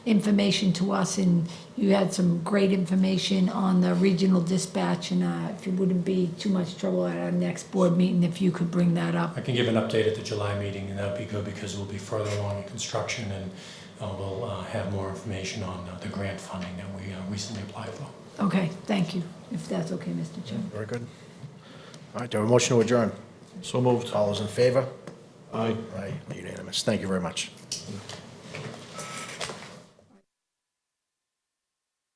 information to us, and you had some great information on the regional dispatch, and if it wouldn't be too much trouble at our next board meeting, if you could bring that up. I can give an update at the July meeting, and that'd be good because we'll be further along in construction, and we'll have more information on the grant funding that we recently applied for. Okay, thank you, if that's okay, Mr. Chairman. Very good. All right, do I have a motion to adjourn? So moved. All those in favor? Aye. Aye, unanimous. Thank you very much.